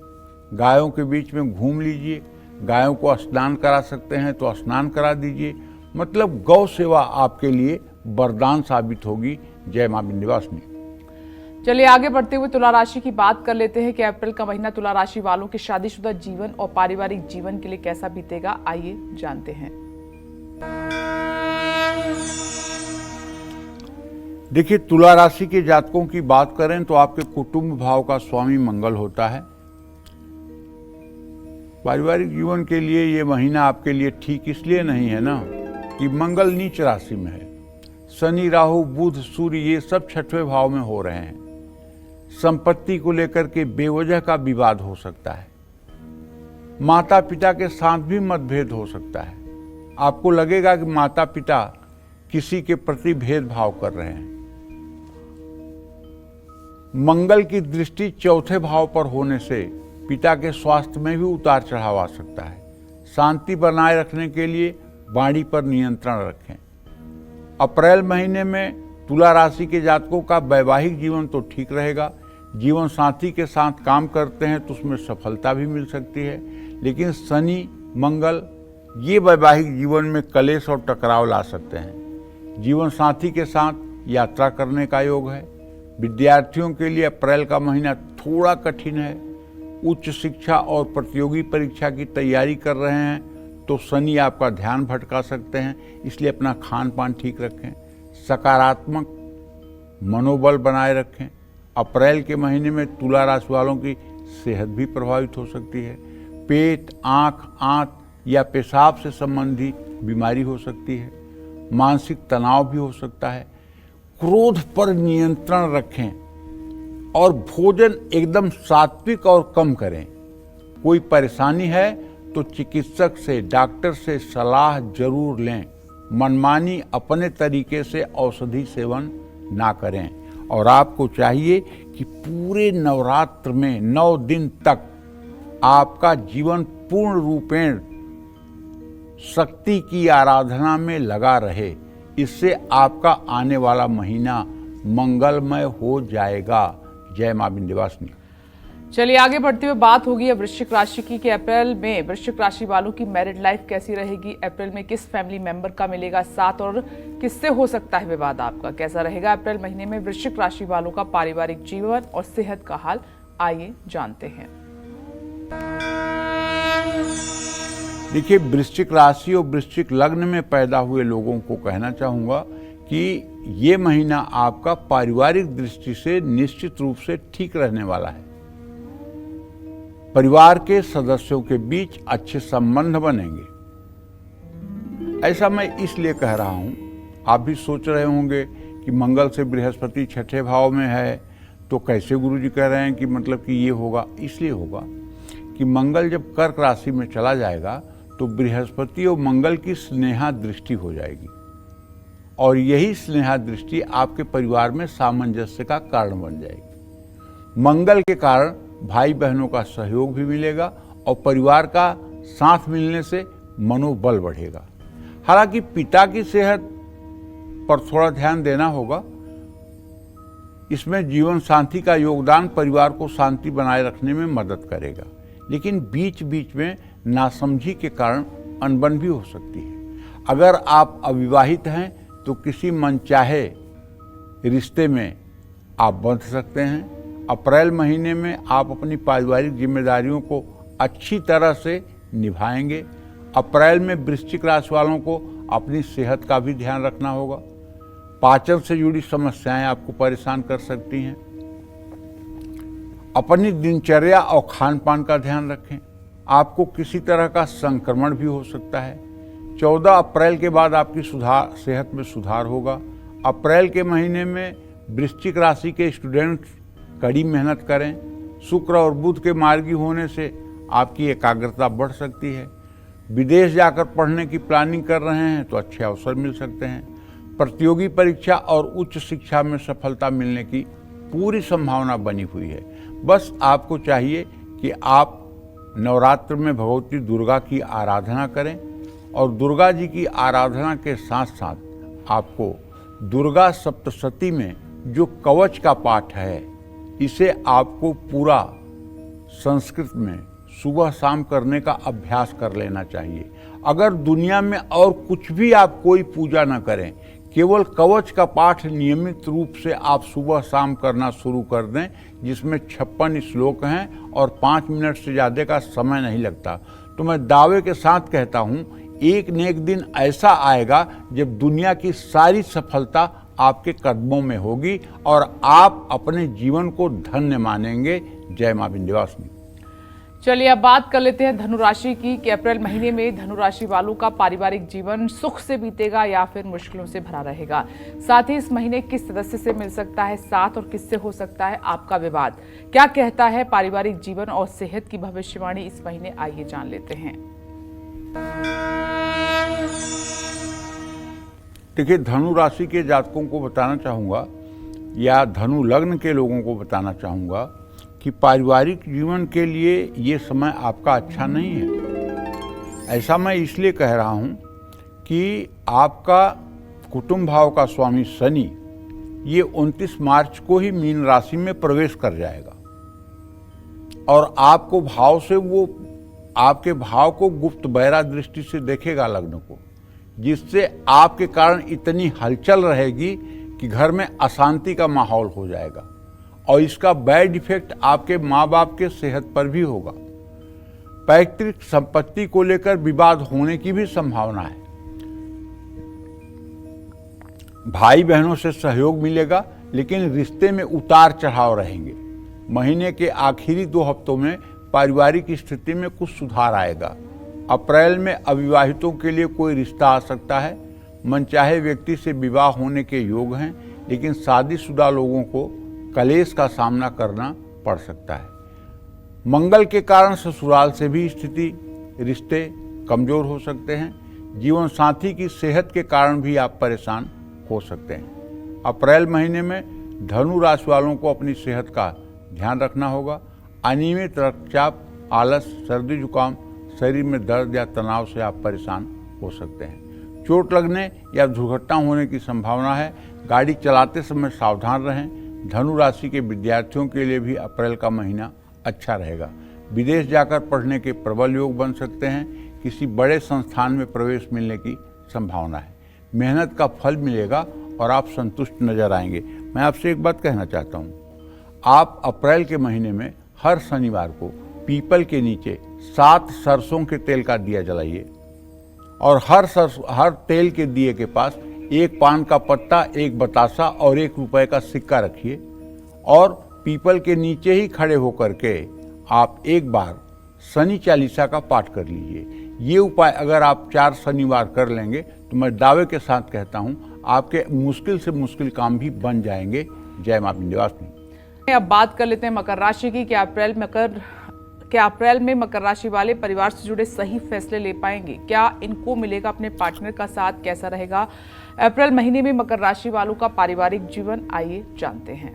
गायों के बीच में घूम लीजिए, गायों को स्नान करा सकते हैं तो स्नान करा दीजिए। मतलब गौ सेवा आपके लिए वरदान साबित होगी। जय मां विंध्यवासिनी। चलिए आगे बढ़ते हुए तुला राशि की बात कर लेते हैं कि अप्रैल का महीना तुला राशि वालों के शादीशुदा जीवन और पारिवारिक जीवन के लिए कैसा बीतेगा, आइए जानते हैं। देखिए, तुला राशि के जातकों की बात करें तो आपके कुटुंब भाव का स्वामी मंगल होता है। पारिवारिक जीवन के लिए ये महीना आपके लिए ठीक इसलिए नहीं है ना कि मंगल नीच राशि में है। शनि, राहु, बुध, सूर्य ये सब छठवें भाव में हो रहे हैं। संपत्ति को लेकर के बेवजह का विवाद हो सकता है। माता पिता के साथ भी मतभेद हो सकता है। आपको लगेगा कि माता पिता किसी के प्रति भेदभाव कर रहे हैं। मंगल की दृष्टि चौथे भाव पर होने से पिता के स्वास्थ्य में भी उतार चढ़ाव आ सकता है। शांति बनाए रखने के लिए वाणी पर नियंत्रण रखें। अप्रैल महीने में तुला राशि के जातकों का वैवाहिक जीवन तो ठीक रहेगा। जीवन साथी के साथ काम करते हैं तो उसमें सफलता भी मिल सकती है, लेकिन शनि, मंगल ये वैवाहिक जीवन में कलेश और टकराव ला सकते हैं। जीवन साथी के साथ यात्रा करने का योग है। विद्यार्थियों के लिए अप्रैल का महीना थोड़ा कठिन है। उच्च शिक्षा और प्रतियोगी परीक्षा की तैयारी कर रहे हैं तो शनि आपका ध्यान भटका सकते हैं, इसलिए अपना खान पान ठीक रखें। सकारात्मक मनोबल बनाए रखें। अप्रैल के महीने में तुला राशि वालों की सेहत भी प्रभावित हो सकती है। पेट, आँख, आंत या पेशाब से संबंधित बीमारी हो सकती है। मानसिक तनाव भी हो सकता है। क्रोध पर नियंत्रण रखें और भोजन एकदम सात्विक और कम करें। कोई परेशानी है तो चिकित्सक से, डॉक्टर से सलाह जरूर लें। मनमानी अपने तरीके से औषधि सेवन ना करें। और आपको चाहिए कि पूरे नवरात्र में 9 दिन तक आपका जीवन पूर्ण रूपेण शक्ति की आराधना में लगा रहे। इससे आपका आने वाला महीना मंगलमय हो जाएगा। जय मां विंध्यवासिनी। चलिए आगे बढ़ते हुए बात होगी अब वृश्चिक राशि की कि अप्रैल में वृश्चिक राशि वालों की मैरिड लाइफ कैसी रहेगी। अप्रैल में किस फैमिली मेंबर का मिलेगा साथ और किससे हो सकता है विवाद आपका, कैसा रहेगा अप्रैल महीने में वृश्चिक राशि वालों का पारिवारिक जीवन और सेहत का हाल, आइए जानते हैं। देखिए, वृश्चिक राशि और वृश्चिक लग्न में पैदा हुए लोगों को कहना चाहूंगा कि ये महीना आपका पारिवारिक दृष्टि से निश्चित रूप से ठीक रहने वाला है। परिवार के सदस्यों के बीच अच्छे संबंध बनेंगे। ऐसा मैं इसलिए कह रहा हूं, आप भी सोच रहे होंगे कि मंगल से बृहस्पति छठे भाव में है तो कैसे गुरुजी कह रहे हैं कि मतलब कि ये होगा। इसलिए होगा कि मंगल जब कर्क राशि में चला जाएगा तो बृहस्पति और मंगल की स्नेहा दृष्टि हो जाएगी, और यही स्नेहा दृष्टि आपके परिवार में सामंजस्य का कारण बन जाएगी। मंगल के कारण भाई बहनों का सहयोग भी मिलेगा और परिवार का साथ मिलने से मनोबल बढ़ेगा। हालांकि पिता की सेहत पर थोड़ा ध्यान देना होगा। इसमें जीवन साथी का योगदान परिवार को शांति बनाए रखने में मदद करेगा, लेकिन बीच बीच में नासमझी के कारण अनबन भी हो सकती है। अगर आप अविवाहित हैं तो किसी मनचाहे रिश्ते में आप बंध सकते हैं। अप्रैल महीने में आप अपनी पारिवारिक जिम्मेदारियों को अच्छी तरह से निभाएंगे। अप्रैल में वृश्चिक राशि वालों को अपनी सेहत का भी ध्यान रखना होगा। पाचन से जुड़ी समस्याएं आपको परेशान कर सकती हैं। अपनी दिनचर्या और खान पान का ध्यान रखें। आपको किसी तरह का संक्रमण भी हो सकता है। 14 अप्रैल के बाद आपकी सेहत में सुधार होगा। अप्रैल के महीने में वृश्चिक राशि के स्टूडेंट्स कड़ी मेहनत करें। शुक्र और बुध के मार्गी होने से आपकी एकाग्रता बढ़ सकती है। विदेश जाकर पढ़ने की प्लानिंग कर रहे हैं तो अच्छे अवसर मिल सकते हैं। प्रतियोगी परीक्षा और उच्च शिक्षा में सफलता मिलने की पूरी संभावना बनी हुई है। बस आपको चाहिए कि आप नवरात्र में भगवती दुर्गा की आराधना करें, और दुर्गा जी की आराधना के साथ साथ आपको दुर्गा सप्तशती में जो कवच का पाठ है, इसे आपको पूरा संस्कृत में सुबह शाम करने का अभ्यास कर लेना चाहिए। अगर दुनिया में और कुछ भी आप कोई पूजा न करें, केवल कवच का पाठ नियमित रूप से आप सुबह शाम करना शुरू कर दें, जिसमें 56 श्लोक हैं और 5 मिनट से ज़्यादा का समय नहीं लगता, तो मैं दावे के साथ कहता हूँ एक न एक दिन ऐसा आएगा जब दुनिया की सारी सफलता आपके कदमों में होगी और आप अपने जीवन को धन्य मानेंगे। जय मां विंध्यवासिनी। चलिए अब बात कर लेते हैं धनु राशि की कि अप्रैल महीने में धनु राशि वालों का पारिवारिक जीवन सुख से बीतेगा या फिर मुश्किलों से भरा रहेगा। साथ ही इस महीने किस सदस्य से मिल सकता है साथ और किससे हो सकता है आपका विवाद। क्या कहता है पारिवारिक जीवन और सेहत की भविष्यवाणी इस महीने, आइए जान लेते हैं। देखिए, धनु राशि के जातकों को बताना चाहूँगा या धनु लग्न के लोगों को बताना चाहूँगा कि पारिवारिक जीवन के लिए ये समय आपका अच्छा नहीं है। ऐसा मैं इसलिए कह रहा हूँ कि आपका कुटुंब भाव का स्वामी शनि ये 29 मार्च को ही मीन राशि में प्रवेश कर जाएगा, और आपको भाव से वो आपके भाव को गुप्त बहरा दृष्टि से देखेगा लग्न को, जिससे आपके कारण इतनी हलचल रहेगी कि घर में अशांति का माहौल हो जाएगा, और इसका बैड इफेक्ट आपके माँ बाप के सेहत पर भी होगा। पैतृक संपत्ति को लेकर विवाद होने की भी संभावना है। भाई बहनों से सहयोग मिलेगा, लेकिन रिश्ते में उतार चढ़ाव रहेंगे। महीने के आखिरी 2 हफ्तों में पारिवारिक स्थिति में कुछ सुधार आएगा। अप्रैल में अविवाहितों के लिए कोई रिश्ता आ सकता है। मनचाहे व्यक्ति से विवाह होने के योग हैं, लेकिन शादीशुदा लोगों को कलेश का सामना करना पड़ सकता है। मंगल के कारण ससुराल से भी स्थिति रिश्ते कमजोर हो सकते हैं। जीवन साथी की सेहत के कारण भी आप परेशान हो सकते हैं। अप्रैल महीने में धनु राशि वालों को अपनी सेहत का ध्यान रखना होगा। अनियमित रक्तचाप, आलस, सर्दी जुकाम, शरीर में दर्द या तनाव से आप परेशान हो सकते हैं। चोट लगने या दुर्घटना होने की संभावना है। गाड़ी चलाते समय सावधान रहें। धनु राशि के विद्यार्थियों के लिए भी अप्रैल का महीना अच्छा रहेगा। विदेश जाकर पढ़ने के प्रबल योग बन सकते हैं। किसी बड़े संस्थान में प्रवेश मिलने की संभावना है। मेहनत का फल मिलेगा और आप संतुष्ट नजर आएंगे। मैं आपसे एक बात कहना चाहता हूँ, आप अप्रैल के महीने में हर शनिवार को पीपल के नीचे 7 सरसों के तेल का दिया जलाइए, और हर तेल के दिए के पास एक पान का पत्ता, एक बतासा और 1 रुपए का सिक्का रखिए और पीपल के नीचे ही खड़े होकर के आप एक बार शनि चालीसा का पाठ कर लीजिए। ये उपाय अगर आप 4 शनिवार कर लेंगे तो मैं दावे के साथ कहता हूँ आपके मुश्किल से मुश्किल काम भी बन जाएंगे। जय मां विंध्यवासिनी। अब बात कर लेते हैं मकर राशि की। क्या अप्रैल में मकर राशि वाले परिवार से जुड़े सही फैसले ले पाएंगे? क्या इनको मिलेगा अपने पार्टनर का साथ? कैसा रहेगा अप्रैल महीने में मकर राशि वालों का पारिवारिक जीवन? आइए जानते हैं।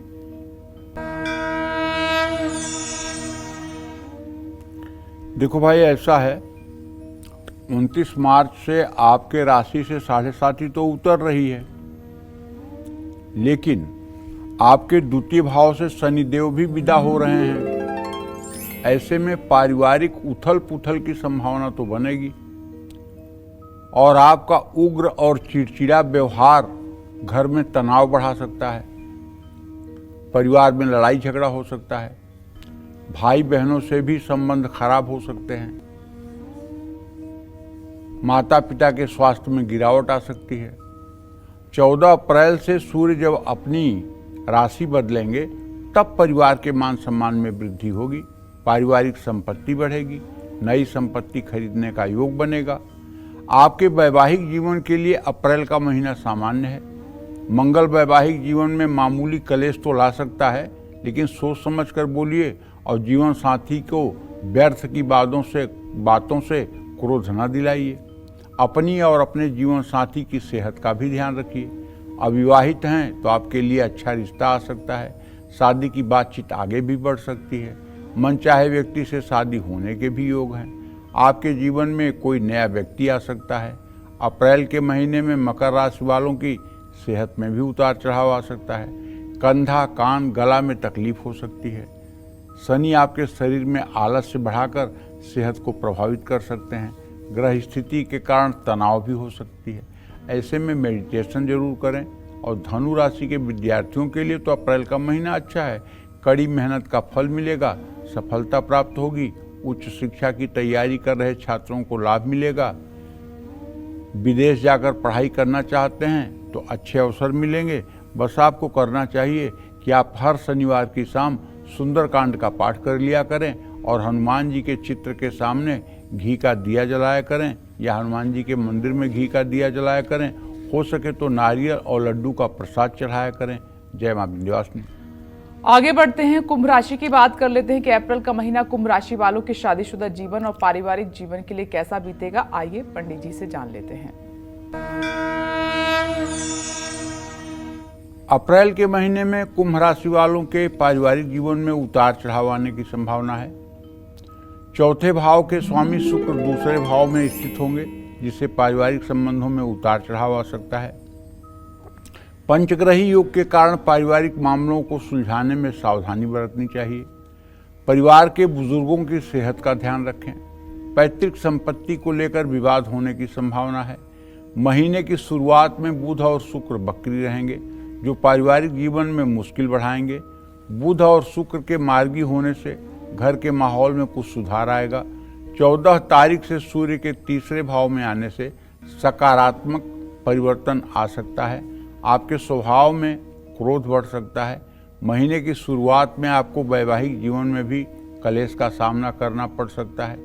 देखो भाई, ऐसा है 29 मार्च से आपके राशि से 7.5 तो उतर रही है, लेकिन आपके द्वितीय भाव से शनिदेव भी विदा हो रहे हैं। ऐसे में पारिवारिक उथल पुथल की संभावना तो बनेगी और आपका उग्र और चिड़चिड़ा व्यवहार घर में तनाव बढ़ा सकता है। परिवार में लड़ाई झगड़ा हो सकता है। भाई बहनों से भी संबंध खराब हो सकते हैं। माता पिता के स्वास्थ्य में गिरावट आ सकती है। 14 अप्रैल से सूर्य जब अपनी राशि बदलेंगे तब परिवार के मान सम्मान में वृद्धि होगी। पारिवारिक संपत्ति बढ़ेगी। नई संपत्ति खरीदने का योग बनेगा। आपके वैवाहिक जीवन के लिए अप्रैल का महीना सामान्य है। मंगल वैवाहिक जीवन में मामूली कलेश तो ला सकता है, लेकिन सोच समझ कर बोलिए और जीवन साथी को व्यर्थ की बातों से क्रोध न दिलाइए। अपनी और अपने जीवन साथी की सेहत का भी ध्यान रखिए। अविवाहित हैं तो आपके लिए अच्छा रिश्ता आ सकता है। शादी की बातचीत आगे भी बढ़ सकती है। मनचाहे व्यक्ति से शादी होने के भी योग हैं। आपके जीवन में कोई नया व्यक्ति आ सकता है। अप्रैल के महीने में मकर राशि वालों की सेहत में भी उतार चढ़ाव आ सकता है। कंधा, कान, गला में तकलीफ हो सकती है। शनि आपके शरीर में आलस्य बढ़ाकर सेहत को प्रभावित कर सकते हैं। ग्रह स्थिति के कारण तनाव भी हो सकती है। ऐसे में मेडिटेशन जरूर करें। और धनु राशि के विद्यार्थियों के लिए तो अप्रैल का महीना अच्छा है। कड़ी मेहनत का फल मिलेगा, सफलता प्राप्त होगी। उच्च शिक्षा की तैयारी कर रहे छात्रों को लाभ मिलेगा। विदेश जाकर पढ़ाई करना चाहते हैं तो अच्छे अवसर मिलेंगे। बस आपको करना चाहिए कि आप हर शनिवार की शाम सुंदरकांड का पाठ कर लिया करें और हनुमान जी के चित्र के सामने घी का दिया जलाया करें या हनुमान जी के मंदिर में घी का दिया जलाया करें। हो सके तो नारियल और लड्डू का प्रसाद चढ़ाया करें। जय मां विंध्यवासिनी। आगे बढ़ते हैं, कुंभ राशि की बात कर लेते हैं कि अप्रैल का महीना कुंभ राशि वालों के शादीशुदा जीवन और पारिवारिक जीवन के लिए कैसा बीतेगा। आइए पंडित जी से जान लेते हैं। अप्रैल के महीने में कुंभ राशि वालों के पारिवारिक जीवन में उतार चढ़ाव आने की संभावना है। चौथे भाव के स्वामी शुक्र दूसरे भाव में स्थित होंगे, जिससे पारिवारिक संबंधों में उतार चढ़ाव आ सकता है। पंचग्रही योग के कारण पारिवारिक मामलों को सुलझाने में सावधानी बरतनी चाहिए। परिवार के बुजुर्गों की सेहत का ध्यान रखें। पैतृक संपत्ति को लेकर विवाद होने की संभावना है। महीने की शुरुआत में बुध और शुक्र वक्री रहेंगे, जो पारिवारिक जीवन में मुश्किल बढ़ाएंगे। बुध और शुक्र के मार्गी होने से घर के माहौल में कुछ सुधार आएगा। 14 तारीख से सूर्य के तीसरे भाव में आने से सकारात्मक परिवर्तन आ सकता है। आपके स्वभाव में क्रोध बढ़ सकता है। महीने की शुरुआत में आपको वैवाहिक जीवन में भी कलेश का सामना करना पड़ सकता है।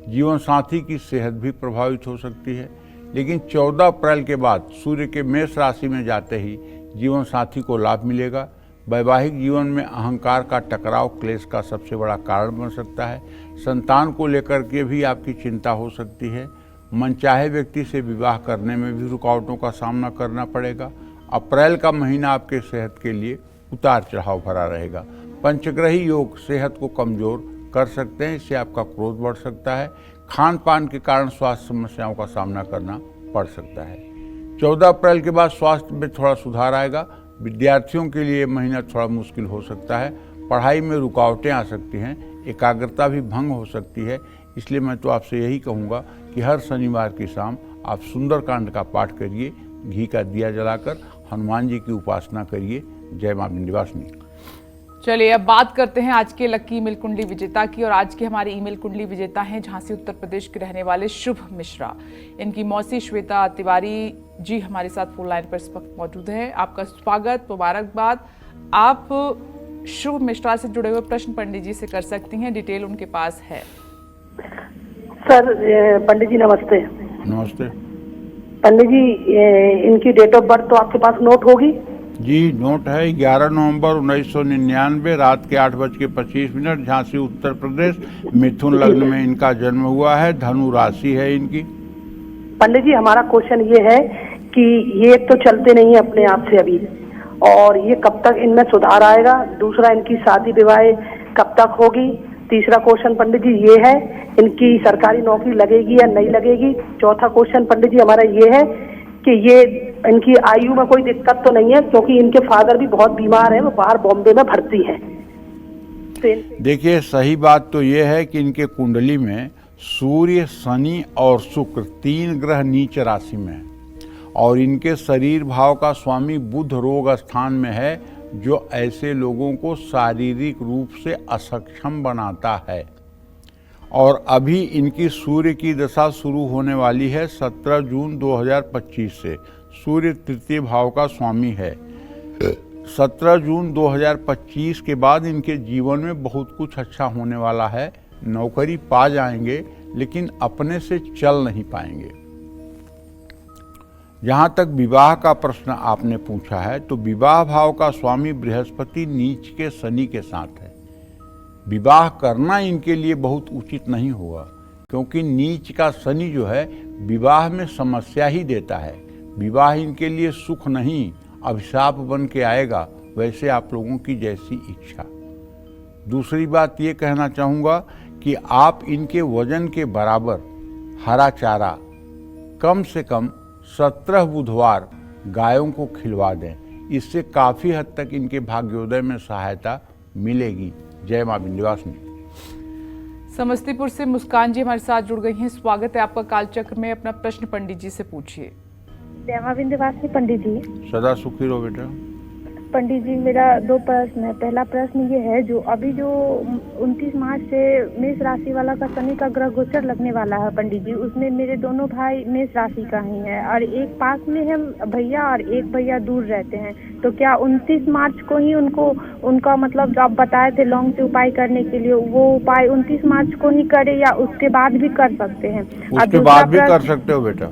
जीवन साथी की सेहत भी प्रभावित हो सकती है। लेकिन 14 अप्रैल के बाद सूर्य के मेष राशि में जाते ही जीवन साथी को लाभ मिलेगा। वैवाहिक जीवन में अहंकार का टकराव क्लेश का सबसे बड़ा कारण बन सकता है। संतान को लेकर के भी आपकी चिंता हो सकती है। मनचाहे व्यक्ति से विवाह करने में भी रुकावटों का सामना करना पड़ेगा। अप्रैल का महीना आपके सेहत के लिए उतार चढ़ाव भरा रहेगा। पंचग्रही योग सेहत को कमजोर कर सकते हैं, इससे आपका क्रोध बढ़ सकता है। खान पान के कारण स्वास्थ्य समस्याओं का सामना करना पड़ सकता है। 14 अप्रैल के बाद स्वास्थ्य में थोड़ा सुधार आएगा। विद्यार्थियों के लिए महीना थोड़ा मुश्किल हो सकता है। पढ़ाई में रुकावटें आ सकती हैं, एकाग्रता भी भंग हो सकती है। इसलिए मैं तो आपसे यही कहूँगा कि हर शनिवार की शाम आप सुंदरकांड का पाठ करिए, घी का दिया जलाकर हनुमान जी की उपासना करिए। जय मां विंध्यवासिनी। चलिए अब बात करते हैं आज के लकी ईमेल कुंडली विजेता की। और आज की हमारी ईमेल कुंडली विजेता हैं झांसी उत्तर प्रदेश के रहने वाले शुभ मिश्रा। इनकी मौसी श्वेता तिवारी जी हमारे साथ फोन लाइन पर इस वक्त मौजूद हैं। आपका स्वागत, मुबारकबाद। आप शुभ मिश्रा से जुड़े हुए प्रश्न पंडित जी से कर सकती हैं, डिटेल उनके पास है। सर पंडित जी नमस्ते। नमस्ते पंडित जी, इनकी डेट ऑफ बर्थ तो आपके पास नोट होगी? जी, नोट है। 11 नवंबर 1999 रात के 8:25 झांसी उत्तर प्रदेश, मिथुन लग्न में इनका जन्म हुआ है। धनु राशि है इनकी। पंडित जी हमारा क्वेश्चन ये है कि ये तो चलते नहीं है अपने आप से अभी, और ये कब तक इनमें सुधार आएगा? दूसरा, इनकी शादी विवाह कब तक होगी? तीसरा क्वेश्चन पंडित जी ये है, इनकी सरकारी नौकरी लगेगी या नहीं लगेगी? चौथा क्वेश्चन पंडित जी हमारा ये है कि ये इनकी आयु में कोई दिक्कत तो नहीं है, क्योंकि इनके फादर भी बहुत बीमार हैं, वो बाहर बॉम्बे में भर्ती हैं। देखिए, सही बात तो ये है कि इनके कुंडली में सूर्य, शनि और शुक्र 3 ग्रह नीच राशि में है, और इनके शरीर भाव का स्वामी बुध रोग स्थान में है, जो ऐसे लोगों को शारीरिक रूप से असक्षम बनाता है। और अभी इनकी सूर्य की दशा शुरू होने वाली है 17 जून 2025 से। सूर्य तृतीय भाव का स्वामी है। 17 जून 2025 के बाद इनके जीवन में बहुत कुछ अच्छा होने वाला है। नौकरी पा जाएंगे, लेकिन अपने से चल नहीं पाएंगे। जहाँ तक विवाह का प्रश्न आपने पूछा है, तो विवाह भाव का स्वामी बृहस्पति नीच के शनि के साथ है। विवाह करना इनके लिए बहुत उचित नहीं होगा, क्योंकि नीच का शनि जो है विवाह में समस्या ही देता है। विवाह इनके लिए सुख नहीं, अभिशाप बन के आएगा, वैसे आप लोगों की जैसी इच्छा। दूसरी बात ये कहना चाहूँगा कि आप इनके वजन के बराबर हरा चारा कम से कम 17 बुधवार गायों को खिलवा दें। इससे काफ़ी हद तक इनके भाग्योदय में सहायता मिलेगी। जय मां विंध्यवासिनी। समस्तीपुर से मुस्कान जी हमारे साथ जुड़ गई हैं। स्वागत है आपका कालचक्र में। अपना प्रश्न पंडित जी से पूछिए। जय मां विंध्यवासिनी। पंडित जी सदा सुखी रहो बेटा। पंडित जी मेरा 2 प्रश्न है। पहला प्रश्न ये है, जो 29 मार्च से मेष राशि वाला का शनि का ग्रह गोचर लगने वाला है पंडित जी, उसमें मेरे दोनों भाई मेष राशि का ही है, और एक पास में है भैया और एक भैया दूर रहते हैं। तो क्या 29 मार्च को ही उनका मतलब जो आप बताए थे लौंग से उपाय करने के लिए, वो उपाय 29 मार्च को ही करे या उसके बाद भी कर सकते हैं? उसके बाद भी कर सकते हो बेटा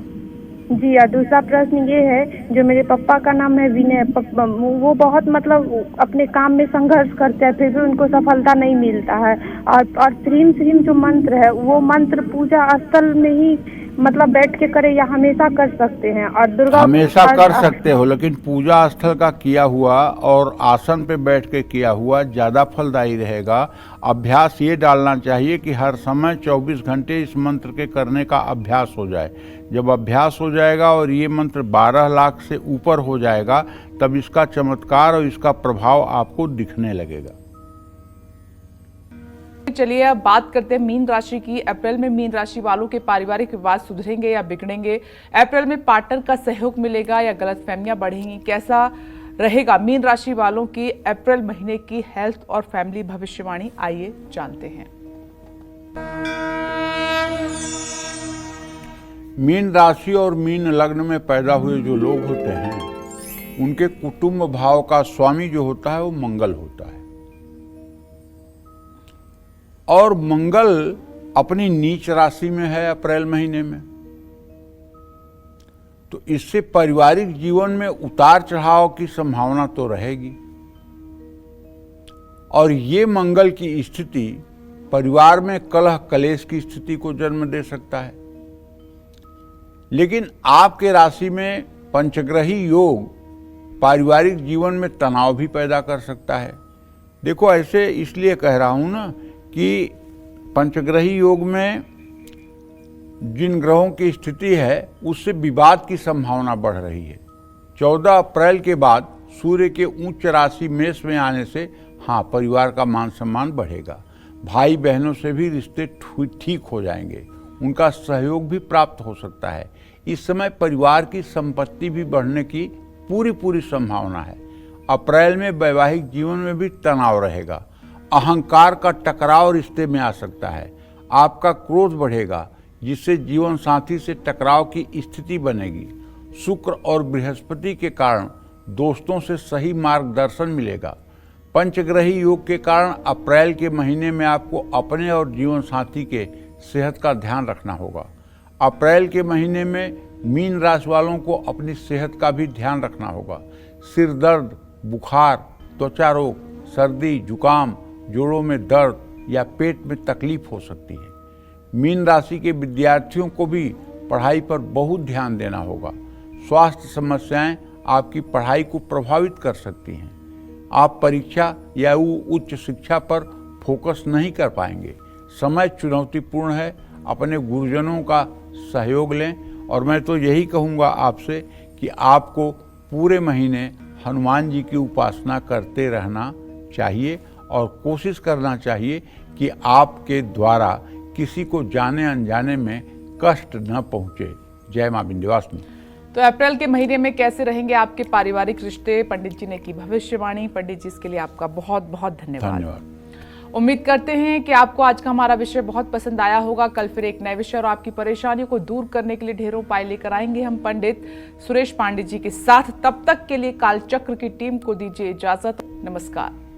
जी। और दूसरा प्रश्न ये है, जो मेरे पापा का नाम है विनय, वो बहुत मतलब अपने काम में संघर्ष करते हैं, फिर भी उनको सफलता नहीं मिलता है। और श्रीम श्रीम जो मंत्र है, वो मंत्र पूजा स्थल में ही मतलब बैठ के करे या हमेशा कर सकते हैं? और दुर्गा हमेशा कर सकते हो, लेकिन पूजा स्थल का किया हुआ और आसन पे बैठ के किया हुआ ज़्यादा फलदायी रहेगा। अभ्यास ये डालना चाहिए कि हर समय 24 घंटे इस मंत्र के करने का अभ्यास हो जाए। जब अभ्यास हो जाएगा और ये मंत्र 12 लाख से ऊपर हो जाएगा, तब इसका चमत्कार और इसका प्रभाव आपको दिखने लगेगा। चलिए अब बात करते हैं मीन राशि की। अप्रैल में मीन राशि वालों के पारिवारिक विवाद सुधरेंगे या बिगड़ेंगे? अप्रैल में पार्टनर का सहयोग मिलेगा या गलतफहमियां बढ़ेंगी? कैसा रहेगा मीन राशि वालों की अप्रैल महीने की हेल्थ और फैमिली भविष्यवाणी? आइए जानते हैं। मीन राशि और मीन लग्न में पैदा हुए जो लोग होते हैं, उनके कुटुंब भाव का स्वामी जो होता है वो मंगल होता है, और मंगल अपनी नीच राशि में है अप्रैल महीने में। तो इससे पारिवारिक जीवन में उतार चढ़ाव की संभावना तो रहेगी, और ये मंगल की स्थिति परिवार में कलह कलेश की स्थिति को जन्म दे सकता है। लेकिन आपके राशि में पंचग्रही योग पारिवारिक जीवन में तनाव भी पैदा कर सकता है। देखो, ऐसे इसलिए कह रहा हूं ना कि पंचग्रही योग में जिन ग्रहों की स्थिति है, उससे विवाद की संभावना बढ़ रही है। 14 अप्रैल के बाद सूर्य के उच्च राशि मेष में आने से परिवार का मान सम्मान बढ़ेगा। भाई बहनों से भी रिश्ते ठीक हो जाएंगे, उनका सहयोग भी प्राप्त हो सकता है। इस समय परिवार की संपत्ति भी बढ़ने की पूरी संभावना है। अप्रैल में वैवाहिक जीवन में भी तनाव रहेगा। अहंकार का टकराव रिश्ते में आ सकता है। आपका क्रोध बढ़ेगा, जिससे जीवन साथी से टकराव की स्थिति बनेगी। शुक्र और बृहस्पति के कारण दोस्तों से सही मार्गदर्शन मिलेगा। पंचग्रही योग के कारण अप्रैल के महीने में आपको अपने और जीवन साथी के सेहत का ध्यान रखना होगा। अप्रैल के महीने में मीन राशि वालों को अपनी सेहत का भी ध्यान रखना होगा। सिर दर्द, बुखार, त्वचा रोग, सर्दी, जुकाम, जोड़ों में दर्द या पेट में तकलीफ हो सकती है। मीन राशि के विद्यार्थियों को भी पढ़ाई पर बहुत ध्यान देना होगा। स्वास्थ्य समस्याएं आपकी पढ़ाई को प्रभावित कर सकती हैं। आप परीक्षा या उच्च शिक्षा पर फोकस नहीं कर पाएंगे। समय चुनौतीपूर्ण है। अपने गुरुजनों का सहयोग लें और मैं तो यही कहूँगा आपसे कि आपको पूरे महीने हनुमान जी की उपासना करते रहना चाहिए और कोशिश करना चाहिए कि आपके द्वारा किसी को जाने अनजाने में कष्ट न पहुँचे। जय मां विंध्यवासिनी। तो अप्रैल के महीने में कैसे रहेंगे आपके पारिवारिक रिश्ते, पंडित जी ने की भविष्यवाणी। पंडित जी इसके लिए आपका बहुत बहुत धन्यवाद। उम्मीद करते हैं कि आपको आज का हमारा विषय बहुत पसंद आया होगा। कल फिर एक नए विषय और आपकी परेशानियों को दूर करने के लिए ढेरों उपाय लेकर आएंगे हम पंडित सुरेश पांडे जी के साथ। तब तक के लिए कालचक्र की टीम को दीजिए इजाजत। नमस्कार।